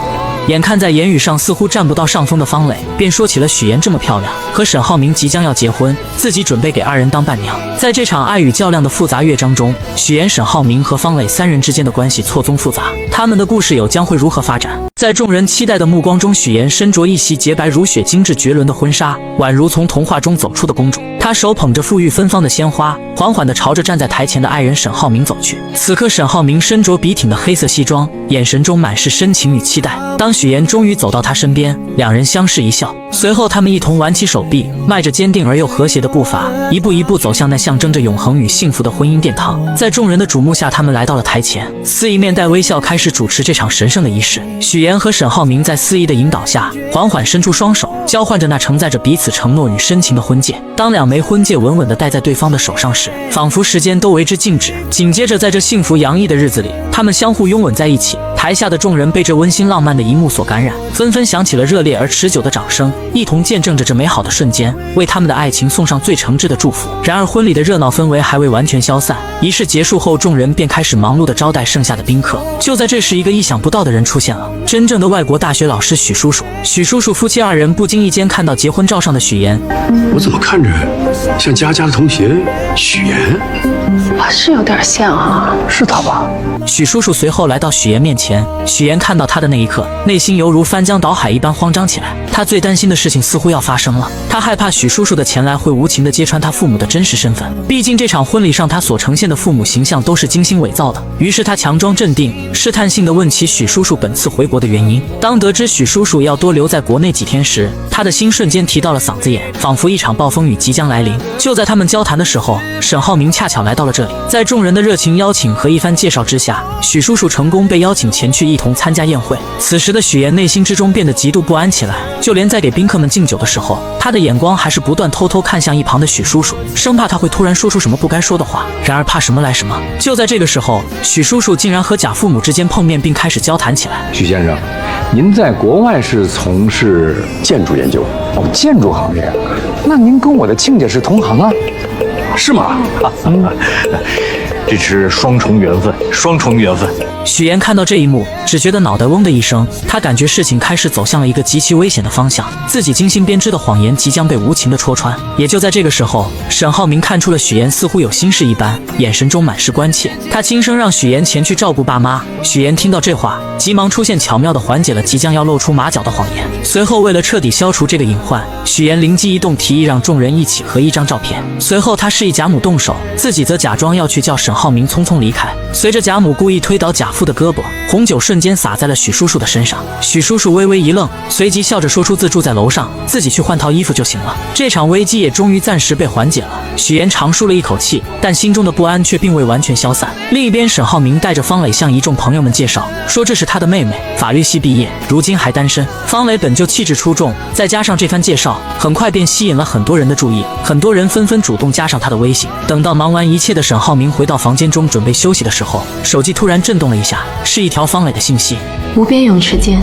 眼看在言语上似乎占不到上风的方磊，便说起了许妍这么漂亮，和沈浩明即将要结婚，自己准备给二人当伴娘。在这场爱与较量的复杂乐章中，许妍、沈浩明和方磊三人之间的关系错综复杂，他们的故事又将会如何发展？在众人期待的目光中，许妍身着一袭洁白如雪、精致绝伦的婚纱，宛如从童话中走出的公主。他手捧着馥郁芬芳的鲜花，缓缓地朝着站在台前的爱人沈浩明走去。此刻，沈浩明身着笔挺的黑色西装，眼神中满是深情与期待。当许妍终于走到他身边，两人相视一笑，随后他们一同挽起手臂，迈着坚定而又和谐的步伐，一步一步走向那象征着永恒与幸福的婚姻殿堂。在众人的瞩目下，他们来到了台前，司仪面带微笑开始主持这场神圣的仪式。许妍和沈浩明在司仪的引导下，缓缓伸出双手，交换着那承载着彼此承诺与深情的婚戒。当两枚婚戒稳稳地戴在对方的手上时，仿佛时间都为之静止。紧接着，在这幸福洋溢的日子里，他们相互拥吻在一起。台下的众人被这温馨浪漫的一幕所感染，纷纷响起了热烈而持久的掌声，一同见证着这美好的瞬间，为他们的爱情送上最诚挚的祝福。然而，婚礼的热闹氛围还未完全消散，仪式结束后，众人便开始忙碌地招待剩下的宾客。就在这时，一个意想不到的人出现了，真正的外国大学老师许叔叔。许叔叔夫妻二人不经意间看到结婚照上的许妍，我怎么看着像佳佳的同学许妍？是有点像啊，是他吧？许叔叔随后来到许妍面前，许妍看到他的那一刻，内心犹如翻江倒海一般慌张起来。他最担心的事情似乎要发生了，他害怕许叔叔的前来会无情地揭穿他父母的真实身份。毕竟这场婚礼上他所呈现的父母形象都是精心伪造的。于是他强装镇定，试探性地问起许叔叔本次回国的原因。当得知许叔叔要多留在国内几天时，他的心瞬间提到了嗓子眼，仿佛一场暴风雨即将来临。就在他们交谈的时候，沈浩明恰巧来到了这里。在众人的热情邀请和一番介绍之下，许叔叔成功被邀请前去一同参加宴会。此时的许妍内心之中变得极度不安起来，就连在给宾客们敬酒的时候，她的眼光还是不断偷偷看向一旁的许叔叔，生怕他会突然说出什么不该说的话。然而怕什么来什么，就在这个时候，许叔叔竟然和贾父母之间碰面，并开始交谈起来。许先生，您在国外是从事建筑研究？哦，建筑行业，那您跟我的亲家是同行啊？是吗？这是双重缘分，双重缘分。许妍看到这一幕，只觉得脑袋嗡的一声，她感觉事情开始走向了一个极其危险的方向，自己精心编织的谎言即将被无情的戳穿。也就在这个时候，沈浩明看出了许妍似乎有心事一般，眼神中满是关切，他轻声让许妍前去照顾爸妈。许妍听到这话，急忙出现，巧妙地缓解了即将要露出马脚的谎言。随后，为了彻底消除这个隐患，许妍灵机一动，提议让众人一起合一张照片。随后，他示意贾母动手，自己则假装要去叫沈浩明匆匆离开。随着贾母故意推倒贾父的胳膊，红酒瞬间洒在了许叔叔的身上。许叔叔微微一愣，随即笑着说出自住在楼上，自己去换套衣服就行了。这场危机也终于暂时被缓解了。许妍长舒了一口气，但心中的不安却并未完全消散。另一边，沈浩明带着方磊向一众朋友们介绍，说这是他的妹妹，法律系毕业，如今还单身。方磊本就气质出众，再加上这番介绍，很快便吸引了很多人的注意，很多人纷纷主动加上他的微信。等到忙完一切的沈浩明回到房间中准备休息的时候，手机突然震动了一下，是一条方磊的信息。无边泳池间，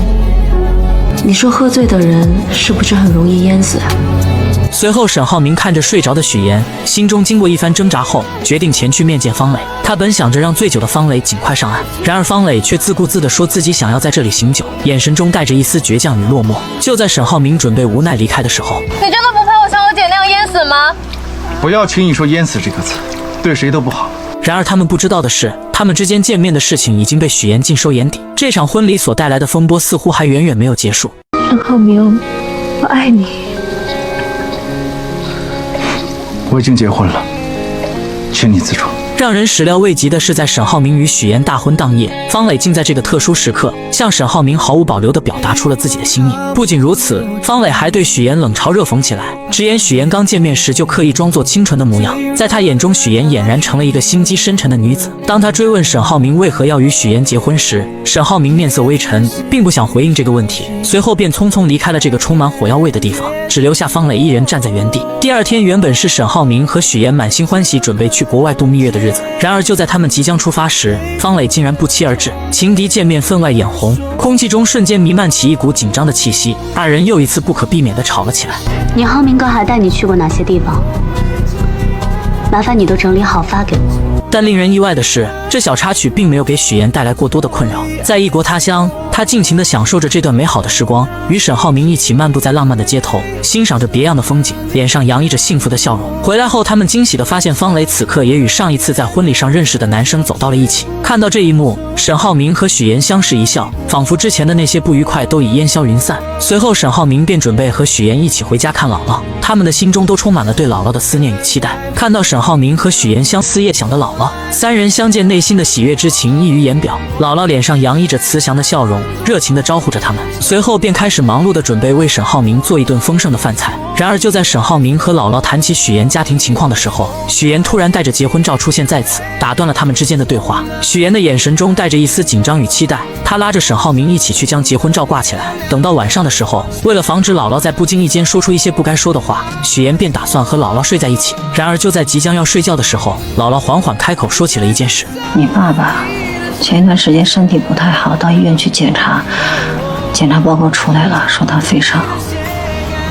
你说喝醉的人是不是很容易淹死啊？随后，沈浩明看着睡着的许妍，心中经过一番挣扎后，决定前去面见方磊。他本想着让醉酒的方磊尽快上岸，然而方磊却自顾自地说自己想要在这里醒酒，眼神中带着一丝倔强与落寞。就在沈浩明准备无奈离开的时候，你真的不怕我像我姐那样淹死吗？不要轻易说淹死这个词，对谁都不好。然而他们不知道的是，他们之间见面的事情已经被许妍尽收眼底。这场婚礼所带来的风波似乎还远远没有结束。沈浩明，我爱你。我已经结婚了，请你自重。让人始料未及的是，在沈浩明与许妍大婚当夜，方磊竟在这个特殊时刻向沈浩明毫无保留地表达出了自己的心意。不仅如此，方磊还对许妍冷嘲热讽起来，直言许妍刚见面时就刻意装作清纯的模样，在他眼中，许妍俨然成了一个心机深沉的女子。当他追问沈浩明为何要与许妍结婚时，沈浩明面色微沉，并不想回应这个问题，随后便匆匆离开了这个充满火药味的地方，只留下方磊一人站在原地。第二天原本是沈浩明和许妍满心欢喜准备去国外度蜜月的日子，然而就在他们即将出发时，方磊竟然不期而至。情敌见面分外眼红，空气中瞬间弥漫起一股紧张的气息，二人又一次不可避免地吵了起来。你浩明哥还带你去过哪些地方？麻烦你都整理好发给我。但令人意外的是，这小插曲并没有给许妍带来过多的困扰。在异国他乡，他尽情地享受着这段美好的时光，与沈浩明一起漫步在浪漫的街头，欣赏着别样的风景，脸上洋溢着幸福的笑容。回来后，他们惊喜地发现方磊此刻也与上一次在婚礼上认识的男生走到了一起。看到这一幕，沈浩明和许妍相视一笑，仿佛之前的那些不愉快都已烟消云散。随后，沈浩明便准备和许妍一起回家看姥姥，他们的心中都充满了对姥姥的思念与期待。看到沈浩明和许妍相思夜想的姥姥，三人相见，内心的喜悦之情溢于言表。姥姥脸上洋溢着慈祥的笑容，热情地招呼着他们，随后便开始忙碌地准备为沈浩明做一顿丰盛的饭菜。然而，就在沈浩明和姥姥谈起许妍家庭情况的时候，许妍突然带着结婚照出现在此，打断了他们之间的对话。许妍的眼神中带着一丝紧张与期待，她拉着沈浩明一起去将结婚照挂起来。等到晚上的时候，为了防止姥姥在不经意间说出一些不该说的话，许妍便打算和姥姥睡在一起。然而，就在即将要睡觉的时候，姥姥缓缓开口说起了一件事：你爸爸前一段时间身体不太好，到医院去检查，检查报告出来了，说他肺上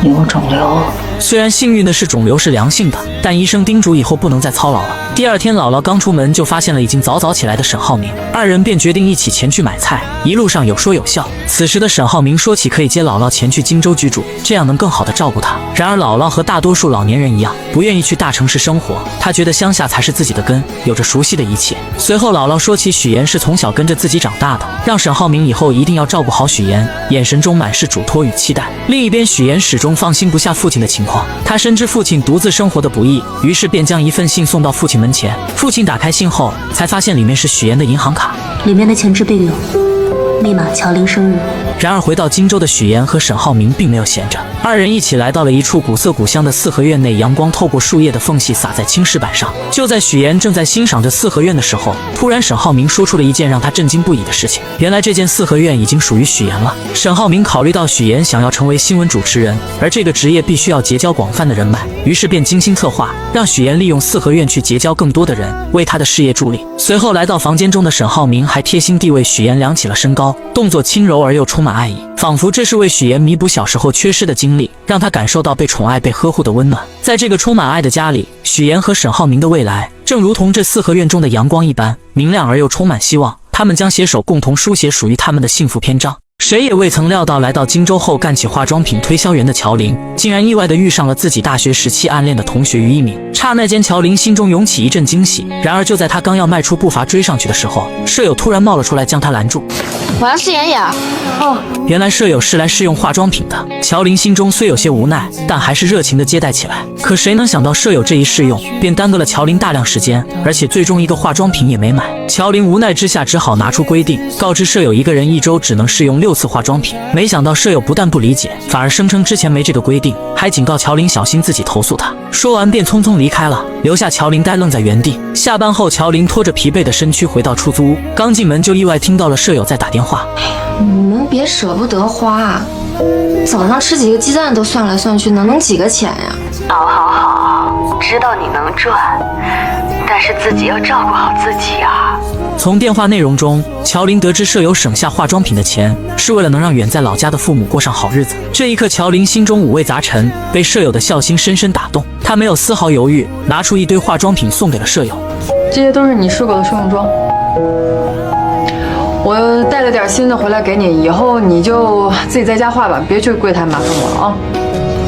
有肿瘤。虽然幸运的是肿瘤是良性的，但医生叮嘱以后不能再操劳了。第二天，姥姥刚出门就发现了已经早起来的沈浩明，二人便决定一起前去买菜，一路上有说有笑。此时的沈浩明说起可以接姥姥前去荆州居住，这样能更好的照顾她。然而姥姥和大多数老年人一样，不愿意去大城市生活，她觉得乡下才是自己的根，有着熟悉的一切。随后姥姥说起许妍是从小跟着自己长大的，让沈浩明以后一定要照顾好许妍，眼神中满是嘱托与期待。另一边，许妍始终放心不下父亲的情况，她深知父亲独自生活的不易，于是便将一份信送到父亲门前。父亲打开信后，才发现里面是许妍的银行卡，里面的钱支并有，密码乔玲生日。然而回到荆州的许妍和沈浩明并没有闲着，二人一起来到了一处古色古香的四合院内，阳光透过树叶的缝隙洒在青石板上。就在许妍正在欣赏着四合院的时候，突然沈浩明说出了一件让他震惊不已的事情。原来这间四合院已经属于许妍了。沈浩明考虑到许妍想要成为新闻主持人，而这个职业必须要结交广泛的人脉，于是便精心策划，让许妍利用四合院去结交更多的人，为他的事业助力。随后来到房间中的沈浩明还贴心地为许妍量起了身高，动作轻柔而又充满爱意，仿佛这是为许妍弥补小时候缺失的经历，让她感受到被宠爱被呵护的温暖。在这个充满爱的家里，许妍和沈浩明的未来正如同这四合院中的阳光一般明亮而又充满希望，他们将携手共同书写属于他们的幸福篇章。谁也未曾料到，来到荆州后干起化妆品推销员的乔玲，竟然意外地遇上了自己大学时期暗恋的同学于一鸣。刹那间，乔玲心中涌起一阵惊喜。然而就在她刚要迈出步伐追上去的时候，舍友突然冒了出来将她拦住。我要试妍妍。哦，原来舍友是来试用化妆品的。乔玲心中虽有些无奈，但还是热情地接待起来。可谁能想到舍友这一试用，便耽搁了乔玲大量时间，而且最终一个化妆品也没买。乔玲无奈之下只好拿出规定，告知舍友一个人一周只能试用6次化妆品。没想到舍友不但不理解，反而声称之前没这个规定，还警告乔玲小心自己投诉他。说完便匆匆离开了，留下乔玲呆愣在原地。下班后，乔玲拖着疲惫的身躯回到出租屋，刚进门就意外听到了舍友在打电话。你们别舍不得花，早上吃几个鸡蛋都算来算去，能弄几个钱呀？好，知道你能赚，但是自己要照顾好自己啊。从电话内容中，乔玲得知舍友省下化妆品的钱是为了能让远在老家的父母过上好日子。这一刻，乔玲心中五味杂陈，被舍友的孝心深深打动。她没有丝毫犹豫，拿出一堆化妆品送给了舍友。这些都是你试过的试用装，我带了点新的回来给你，以后你就自己在家画吧，别去柜台麻烦我了啊。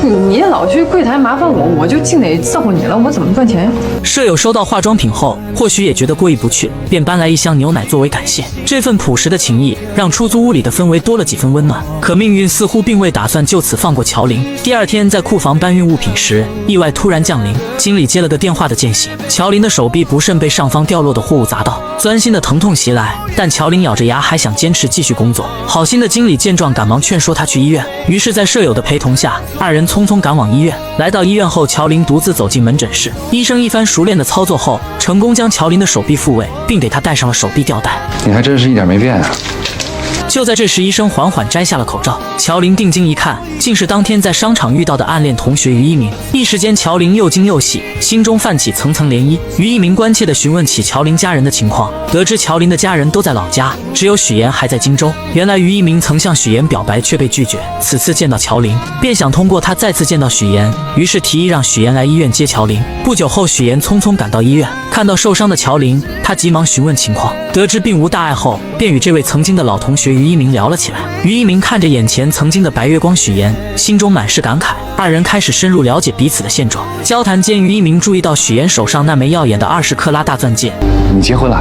你老去柜台麻烦我，我就净得伺候你了，我怎么赚钱呀？舍友收到化妆品后，或许也觉得过意不去，便搬来一箱牛奶作为感谢。这份朴实的情谊让出租屋里的氛围多了几分温暖。可命运似乎并未打算就此放过乔玲。第二天在库房搬运物品时，意外突然降临，经理接了个电话的间隙，乔玲的手臂不慎被上方掉落的货物砸到，钻心的疼痛袭来，但乔玲咬着牙还想坚持继续工作。好心的经理见状赶忙劝说她去医院，于是在舍友的陪同下，二人匆匆赶往医院。来到医院后，乔玲独自走进门诊室，医生一番熟练的操作后，成功将乔玲的手臂复位，并给她戴上了手臂吊带。你还真是一点没变啊。就在这时，医生缓缓摘下了口罩，乔玲定睛一看，竟是当天在商场遇到的暗恋同学于一鸣。一时间，乔玲又惊又喜，心中泛起层层涟漪。于一鸣关切地询问起乔玲家人的情况，得知乔玲的家人都在老家，只有许妍还在荆州。原来于一鸣曾向许妍表白却被拒绝，此次见到乔玲，便想通过她再次见到许妍，于是提议让许妍来医院接乔玲。不久后，许妍匆匆赶到医院，看到受伤的乔玲，她急忙询问情况。得知并无大碍后，便与这位曾经的老同学于一鸣聊了起来。于一鸣看着眼前曾经的白月光许妍，心中满是感慨。二人开始深入了解彼此的现状。交谈间，于一鸣注意到许妍手上那枚耀眼的20克拉大钻戒。你结婚了？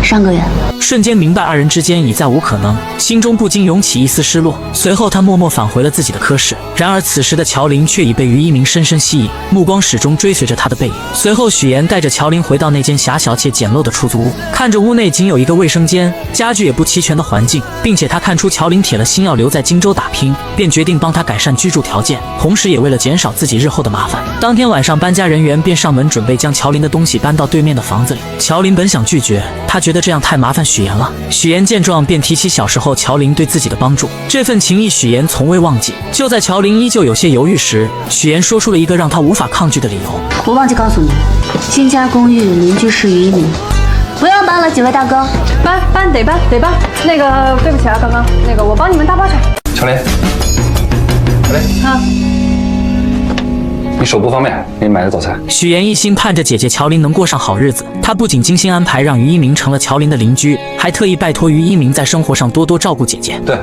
上个月。瞬间明白二人之间已再无可能，心中不禁涌起一丝失落。随后他默默返回了自己的科室。然而此时的乔林却已被于一鸣深深吸引，目光始终追随着他的背影。随后许妍带着乔林回到那间狭小且简陋的出租屋，看着屋内仅有一个卫生间，家具也不齐全的环境，并且他看出乔林铁了心要留在荆州打拼，便决定帮他改善居住条件，同时也为了减少自己日后的麻烦。当天晚上，搬家人员便上门准备将乔林的东西搬到对面的房子里。乔林本想拒绝，他觉得这样太麻烦许妍了。许妍见状便提起小时候乔林对自己的帮助，这份情谊许妍从未忘记。就在乔林依旧有些犹豫时，许妍说出了一个让他无法抗拒的理由。我忘记告诉你，新家公寓邻居是于一鸣，不要搬了，几位大哥。搬得搬。那个对不起啊，刚刚那个我帮你们打包去。乔林啊，你手不方便，给你买个早餐。许妍一心盼着姐姐乔林能过上好日子，她不仅精心安排让于一鸣成了乔林的邻居，还特意拜托于一鸣在生活上多多照顾姐姐。对，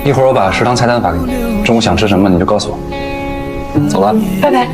一会儿我把食堂菜单发给你，中午想吃什么你就告诉我。走了，拜拜。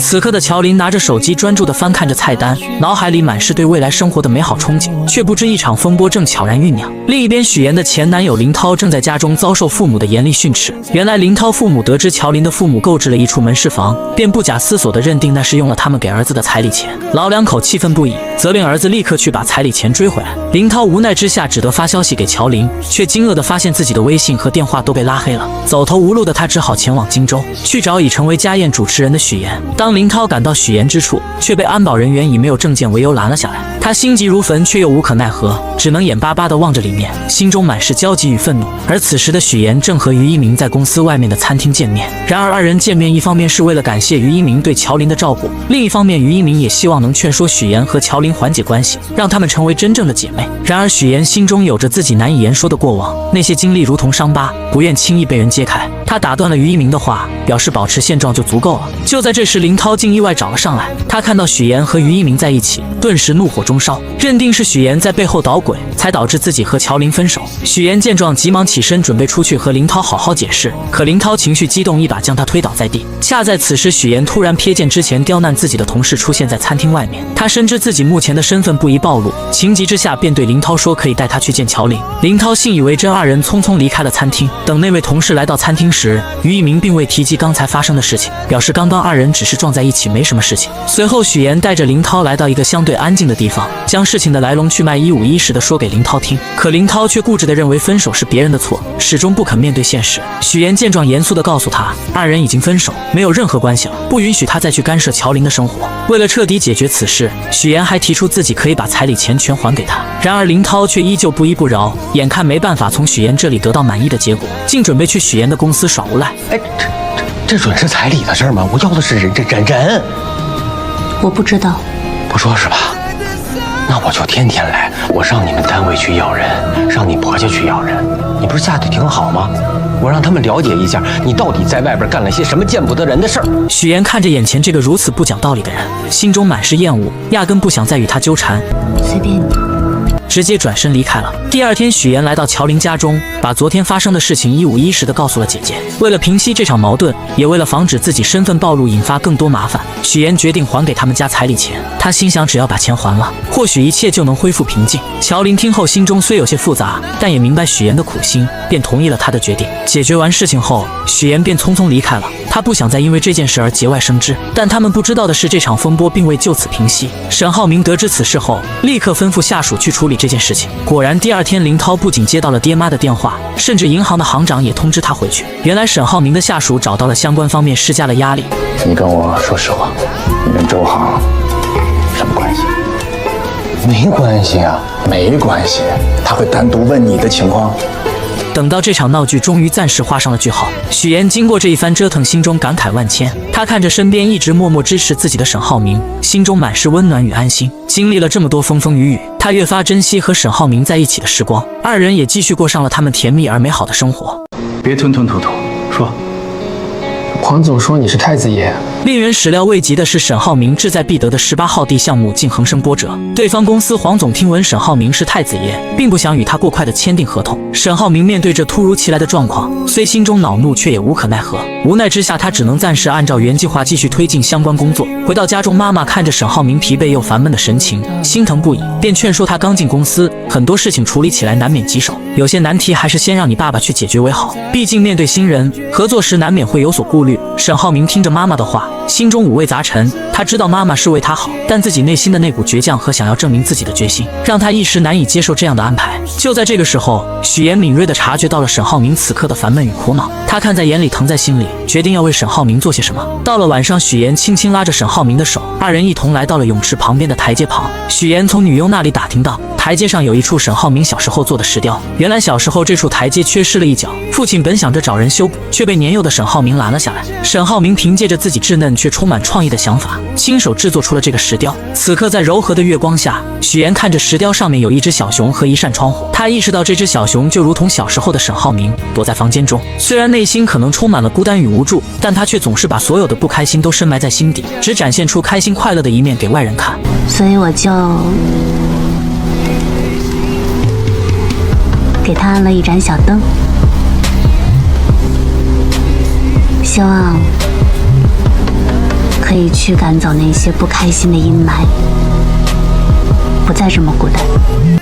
此刻的乔林拿着手机专注地翻看着菜单，脑海里满是对未来生活的美好憧憬，却不知一场风波正悄然酝酿。另一边，许妍的前男友林涛正在家中遭受父母的严厉训斥。原来林涛父母得知乔林的父母购置了一处门市房，便不假思索地认定那是用了他们给儿子的彩礼钱。老两口气愤不已，责令儿子立刻去把彩礼钱追回来。林涛无奈之下只得发消息给乔林，却惊愕地发现自己的微信和电话都被拉黑了。走投无路的他只好前往荆州，去找已成为家宴主持人的许妍。当林涛赶到许妍之处，却被安保人员以没有证件为由拦了下来。他心急如焚，却又无可奈何，只能眼巴巴地望着里面，心中满是焦急与愤怒。而此时的许妍正和于一鸣在公司外面的餐厅见面。然而二人见面，一方面是为了感谢于一鸣对乔林的照顾，另一方面于一鸣也希望能劝说许妍和乔林缓解关系，让他们成为真正的姐妹。然而许妍心中有着自己难以言说的过往，那些经历如同伤疤，不愿轻易被人揭开。他打断了于一鸣的话，表示保持现状就足够了。就在这时，林涛竟意外找了上来。他看到许妍和于一鸣在一起，顿时怒火中烧，认定是许妍在背后捣鬼，才导致自己和乔林分手。许妍见状，急忙起身准备出去和林涛好好解释，可林涛情绪激动，一把将他推倒在地。恰在此时，许妍突然瞥见之前刁难自己的同事出现在餐厅外面，他深知自己目前的身份不宜暴露，情急之下便对林涛说可以带他去见乔林。林涛信以为真，二人匆匆离开了餐厅。等那位同事来到餐厅时，于一鸣并未提及刚才发生的事情，表示刚刚二人只是撞在一起，没什么事情。随后许妍带着林涛来到一个相对安静的地方，将事情的来龙去脉一五一十地说给林涛听。可林涛却固执地认为分手是别人的错，始终不肯面对现实。许妍见状，严肃地告诉他，二人已经分手，没有任何关系了，不允许他再去干涉乔林的生活。为了彻底解决此事，许妍还提出自己可以把彩礼钱全还给他。然而林涛却依旧不依不饶，眼看没办法从许妍这里得到满意的结果，竟准备去许妍的公司耍无赖。哎，这准是彩礼的事儿吗？我要的是人。我不知道。不说是吧？那我就天天来，我上你们单位去要人，上你婆家去要人。你不是嫁得挺好吗？我让他们了解一下，你到底在外边干了些什么见不得人的事儿。许妍看着眼前这个如此不讲道理的人，心中满是厌恶，压根不想再与他纠缠。随便你。直接转身离开了。第二天，许妍来到乔林家中，把昨天发生的事情一五一十地告诉了姐姐。为了平息这场矛盾，也为了防止自己身份暴露引发更多麻烦，许妍决定还给他们家彩礼钱。她心想，只要把钱还了，或许一切就能恢复平静。乔林听后，心中虽有些复杂，但也明白许妍的苦心，便同意了她的决定。解决完事情后，许妍便匆匆离开了。她不想再因为这件事而节外生枝，但他们不知道的是，这场风波并未就此平息。沈浩明得知此事后，立刻吩咐下属去处理这件事情。果然，第二天林涛不仅接到了爹妈的电话，甚至银行的行长也通知他回去。原来沈浩明的下属找到了相关方面，施加了压力。你跟我说实话，你跟周航什么关系？没关系啊，没关系。他会单独问你的情况。等到这场闹剧终于暂时画上了句号，许妍经过这一番折腾，心中感慨万千。她看着身边一直默默支持自己的沈浩明，心中满是温暖与安心。经历了这么多风风雨雨，她越发珍惜和沈浩明在一起的时光，二人也继续过上了他们甜蜜而美好的生活。别吞吞吐吐，说，黄总说你是太子爷。令人始料未及的是，沈浩明志在必得的18号地项目竟横生波折。对方公司黄总听闻沈浩明是太子爷，并不想与他过快的签订合同。沈浩明面对这突如其来的状况，虽心中恼怒，却也无可奈何。无奈之下，他只能暂时按照原计划继续推进相关工作。回到家中，妈妈看着沈浩明疲惫又烦闷的神情，心疼不已，便劝说他刚进公司，很多事情处理起来难免棘手，有些难题还是先让你爸爸去解决为好。毕竟面对新人，合作时难免会有所顾虑。沈浩明听着妈妈的话，心中五味杂陈。他知道妈妈是为他好，但自己内心的那股倔强和想要证明自己的决心，让他一时难以接受这样的安排。就在这个时候，许言敏锐地察觉到了沈浩明此刻的烦闷与苦恼，他看在眼里，疼在心里，决定要为沈浩明做些什么。到了晚上，许言轻轻拉着沈浩明的手，二人一同来到了泳池旁边的台阶旁。许言从女佣那里打听到，台阶上有一处沈浩明小时候做的石雕。原来小时候这处台阶缺失了一角，父亲本想着找人修补，却被年幼的沈浩明拦了下来。沈浩明凭借着自己稚嫩却充满创意的想法，亲手制作出了这个石雕。此刻在柔和的月光下，许言看着石雕上面有一只小熊和一扇窗户，他意识到这只小熊就如同小时候的沈浩明，躲在房间中。虽然内心可能充满了孤单与无助，但他却总是把所有的不开心都深埋在心底，只展现出开心快乐的一面给外人看。所以我就给他安了一盏小灯，希望可以驱赶走那些不开心的阴霾，不再这么孤单。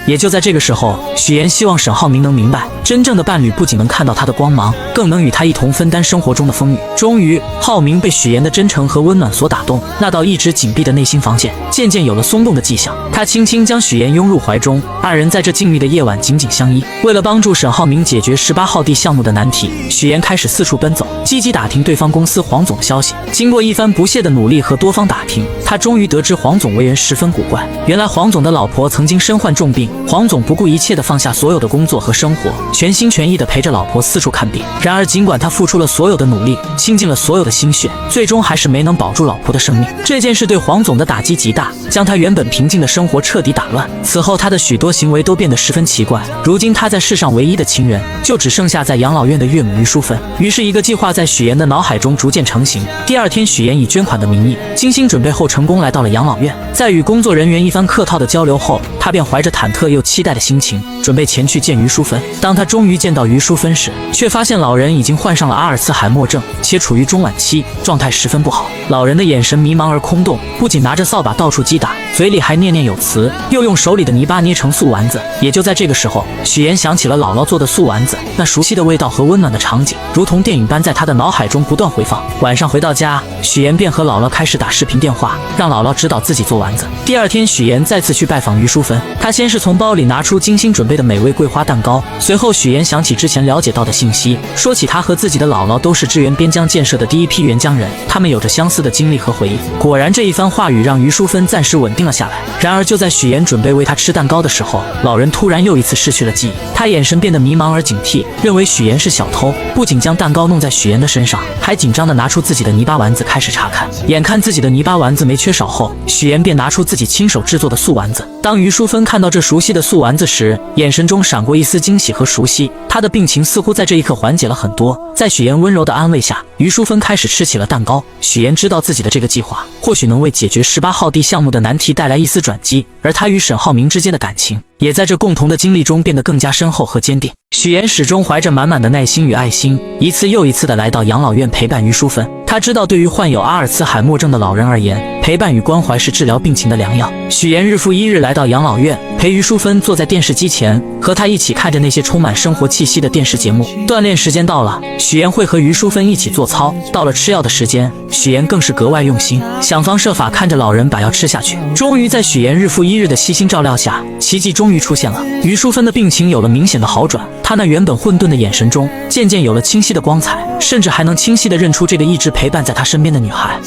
也就在这个时候，许言希望沈浩明能明白，真正的伴侣不仅能看到他的光芒，更能与他一同分担生活中的风雨。终于，浩明被许言的真诚和温暖所打动，那道一直紧闭的内心防线渐渐有了松动的迹象。他轻轻将许言拥入怀中，二人在这静谧的夜晚紧紧相依。为了帮助沈浩明解决18号地项目的难题，许言开始四处奔走，积极打听对方公司黄总的消息。经过一番不懈的努力和多方打听，他终于得知黄总为人十分古怪。原来黄总的老婆曾经身患重病，黄总不顾一切地放下所有的工作和生活，全心全意地陪着老婆四处看病。然而尽管他付出了所有的努力，倾尽了所有的心血，最终还是没能保住老婆的生命。这件事对黄总的打击极大，将他原本平静的生活彻底打乱。此后他的许多行为都变得十分奇怪。如今他在世上唯一的亲人，就只剩下在养老院的岳母于淑芬。于是一个计划在许言的脑海中逐渐成型。第二天，许言以捐款的名义，精心准备后成功来到了养老院。在与工作人员一番客套的交流后，他便怀着忐忑又期待的心情，准备前去见于淑芬。当他终于见到于淑芬时，却发现老人已经患上了阿尔茨海默症，且处于中晚期，状态十分不好。老人的眼神迷茫而空洞，不仅拿着扫把到处击打，嘴里还念念有词，又用手里的泥巴捏成素丸子。也就在这个时候，许言想起了姥姥做的素丸子，那熟悉的味道和温暖的场景，如同电影般在他的脑海中不断回放。晚上回到家，许言便和姥姥开始打视频电话，让姥姥指导自己做丸子。第二天，许言再次去拜访于淑芬，他先是从包里拿出精心准备的美味桂花蛋糕，随后许言想起之前了解到的信息，说起他和自己的姥姥都是支援边疆建设的第一批援疆人，他们有着相似的经历和回忆。果然，这一番话语让于淑芬暂时稳定了下来。然而就在许言准备喂他吃蛋糕的时候，老人突然又一次失去了记忆，他眼神变得迷茫而警惕，认为许言是小偷，不仅将蛋糕弄在许言的身上，还紧张地拿出自己的泥巴丸子开始查看。眼看自己的泥巴丸子没缺少后，许言便拿出自己亲手制作的素丸子。当于淑芬看到这熟悉的素丸子时，眼神中闪过一丝惊喜和熟悉，她的病情似乎在这一刻缓解了很多。在许言温柔的安慰下，于淑芬开始吃起了蛋糕。许言知道自己的这个计划或许能为解决18号地项目的难题带来一丝转机，而他与沈浩明之间的感情也在这共同的经历中变得更加深厚和坚定。许言始终怀着满满的耐心与爱心，一次又一次地来到养老院陪伴于淑芬。他知道，对于患有阿尔茨海默症的老人而言，陪伴与关怀是治疗病情的良药。许言日复一日来到养老院，陪于淑芬坐在电视机前，和他一起看着那些充满生活气息的电视节目。锻炼时间到了，许言会和于淑芬一起做操。到了吃药的时间，许言更是格外用心，想方设法看着老人把药吃下去。终于在许言日复一日的悉心照料下，奇迹终于出现了。于淑芬的病情有了明显的好转，她那原本混沌的眼神中渐渐有了清晰的光彩，甚至还能清晰地认出这个一直陪伴在她身边的女孩。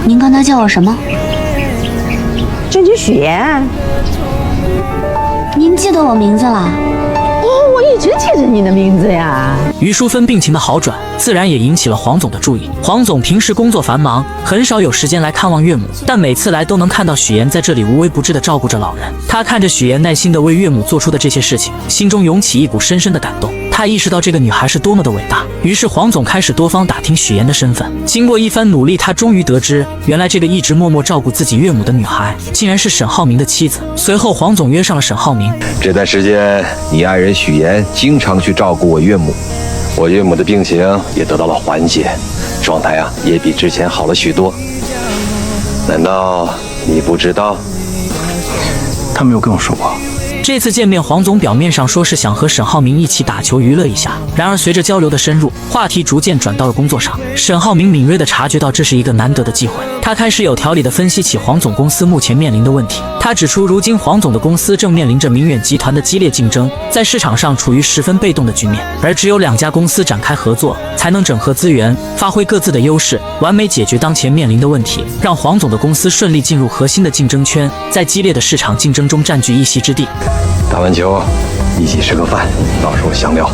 您刚才叫我什么？这就许言。您记得我名字了？哦，我一直记着你的名字呀。于淑芬病情的好转，自然也引起了黄总的注意。黄总平时工作繁忙，很少有时间来看望岳母，但每次来都能看到许言在这里无微不至地照顾着老人。他看着许言耐心地为岳母做出的这些事情，心中涌起一股深深的感动。他意识到这个女孩是多么的伟大。于是黄总开始多方打听许妍的身份。经过一番努力，他终于得知，原来这个一直默默照顾自己岳母的女孩，竟然是沈浩明的妻子。随后黄总约上了沈浩明。这段时间，你爱人许妍经常去照顾我岳母，我岳母的病情也得到了缓解，状态也比之前好了许多。难道你不知道？他没有跟我说过。这次见面，黄总表面上说是想和沈浩明一起打球娱乐一下，然而随着交流的深入，话题逐渐转到了工作上。沈浩明敏锐地察觉到这是一个难得的机会，他开始有条理地分析起黄总公司目前面临的问题。他指出，如今黄总的公司正面临着明远集团的激烈竞争，在市场上处于十分被动的局面，而只有2家公司展开合作，才能整合资源，发挥各自的优势，完美解决当前面临的问题，让黄总的公司顺利进入核心的竞争圈，在激烈的市场竞争中占据一席之地。打完球一起吃个饭，到时候详聊。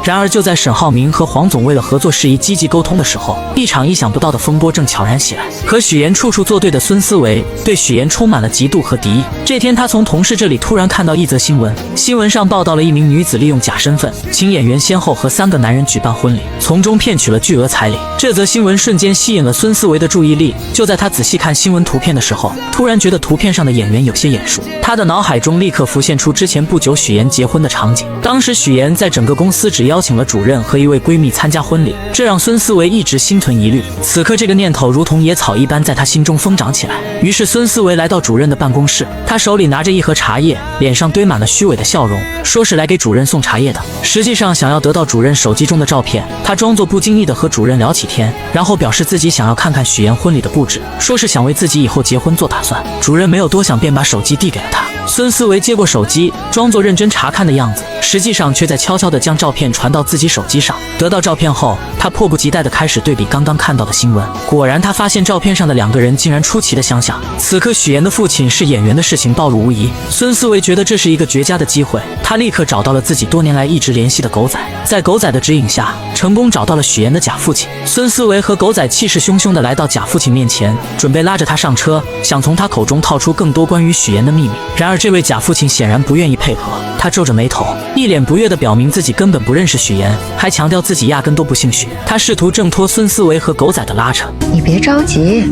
然而就在沈浩明和黄总为了合作事宜积极沟通的时候，一场意想不到的风波正悄然袭来。和许妍处处作对的孙思维对许妍充满了嫉妒和敌意。这天他从同事这里突然看到一则新闻，新闻上报道了一名女子利用假身份，请演员先后和3个男人举办婚礼，从中骗取了巨额彩礼。这则新闻瞬间吸引了孙思维的注意力。就在他仔细看新闻图片的时候，突然觉得图片上的演员有些眼熟，他的脑海中立刻浮现出之前不久许妍结婚的场景。当时许妍在整个公司只邀请了主任和一位闺蜜参加婚礼，这让孙思维一直心存疑虑。此刻这个念头如同野草一般在他心中疯长起来。于是孙思维来到主任的办公室，他手里拿着一盒茶叶，脸上堆满了虚伪的笑容，说是来给主任送茶叶的，实际上想要得到主任手机中的照片。他装作不经意地和主任聊起天，然后表示自己想要看看许妍婚礼的布置，说是想为自己以后结婚做打算。主任没有多想，便把手机递给了他。孙思维接过手机，装作认真查看的样子，实际上却在悄悄地将照片传到自己手机上。得到照片后，他迫不及待地开始对比刚刚看到的新闻。果然，他发现照片上的2个人竟然出奇的相像。此刻许妍的父亲是演员的事情暴露无遗，孙思维觉得这是一个绝佳的机会，他立刻找到了自己多年来一直联系的狗仔，在狗仔的指引下，成功找到了许妍的假父亲。孙思维和狗仔气势汹汹地来到假父亲面前，准备拉着他上车，想从他口中套出更多关于许妍的秘密。然而这位假父亲显然不愿意配合，他皱着眉头，一脸不悦地表明自己根本不认识许妍，还强调自己压根都不姓许。他试图挣脱孙思维和狗仔的拉扯。你别着急，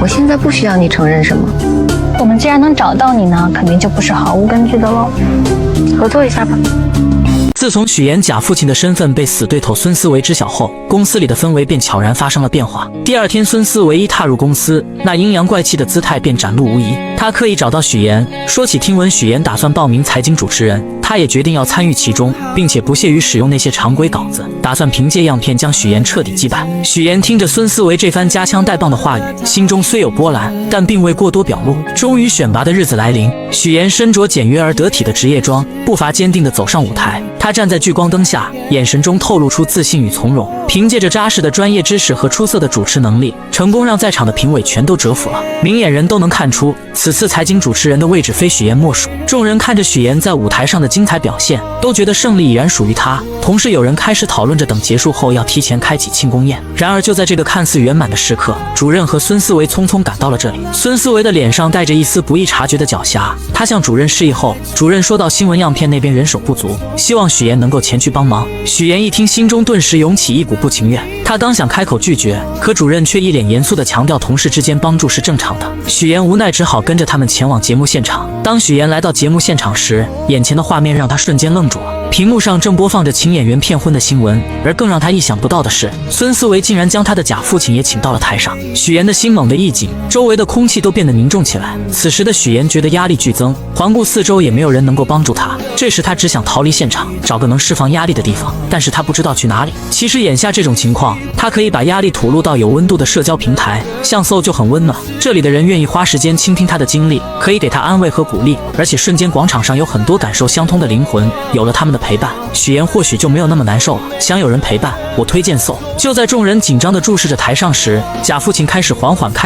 我现在不需要你承认什么。我们既然能找到你呢，肯定就不是毫无根据的喽。合作一下吧。自从许妍假父亲的身份被死对头孙思维知晓后，公司里的氛围便悄然发生了变化。第2天，孙思维一踏入公司，那阴阳怪气的姿态便展露无遗。他刻意找到许妍，说起听闻许妍打算报名财经主持人，他也决定要参与其中，并且不屑于使用那些常规稿子，打算凭借样片将许妍彻底击败。许妍听着孙思维这番夹枪带棒的话语，心中虽有波澜，但并未过多表露。终于选拔的日子来临，许妍身着简约而得体的职业装，步伐坚定地走上舞台。他站在聚光灯下，眼神中透露出自信与从容，凭借着扎实的专业知识和出色的主持能力，成功让在场的评委全都折服了。明眼人都能看出，此次财经主持人的位置非许妍莫属。众人看着许妍在舞台上的精彩表现，都觉得胜利已然属于她。同时有人开始讨论着等结束后要提前开启庆功宴。然而就在这个看似圆满的时刻，主任和孙思维匆匆赶到了这里。孙思维的脸上带着一丝不易察觉的狡黠，他向主任示意后，主任说到新闻样片那边人手不足，希望许妍能够前去帮忙。许妍一听，心中顿时涌起一股不情愿，他刚想开口拒绝，可主任却一脸严肃地强调同事之间帮助是正常的。许妍无奈只好跟着他们前往节目现场。当许妍来到节目现场时，眼前的画面让他瞬间愣住了。屏幕上正播放着请演员骗婚的新闻，而更让他意想不到的是，孙思维竟然将他的假父亲也请到了台上。许妍的心猛地一紧，周围的空气都变得凝重起来。此时的许妍觉得压力剧增，环顾四周也没有人能够帮助他。这时他只想逃离现场，找个能释放压力的地方，但是他不知道去哪里。其实眼下这种情况，他可以把压力吐露到有温度的社交平台，像搜就很温暖，这里的人愿意花时间倾听他的经历，可以给他安慰和鼓励，而且瞬间广场上有很多感受相通的灵魂，有了他们的陪伴，许妍或许就没有那么难受了。想有人陪伴，我推荐搜。就在众人紧张地注视着台上时，假父亲开始缓缓开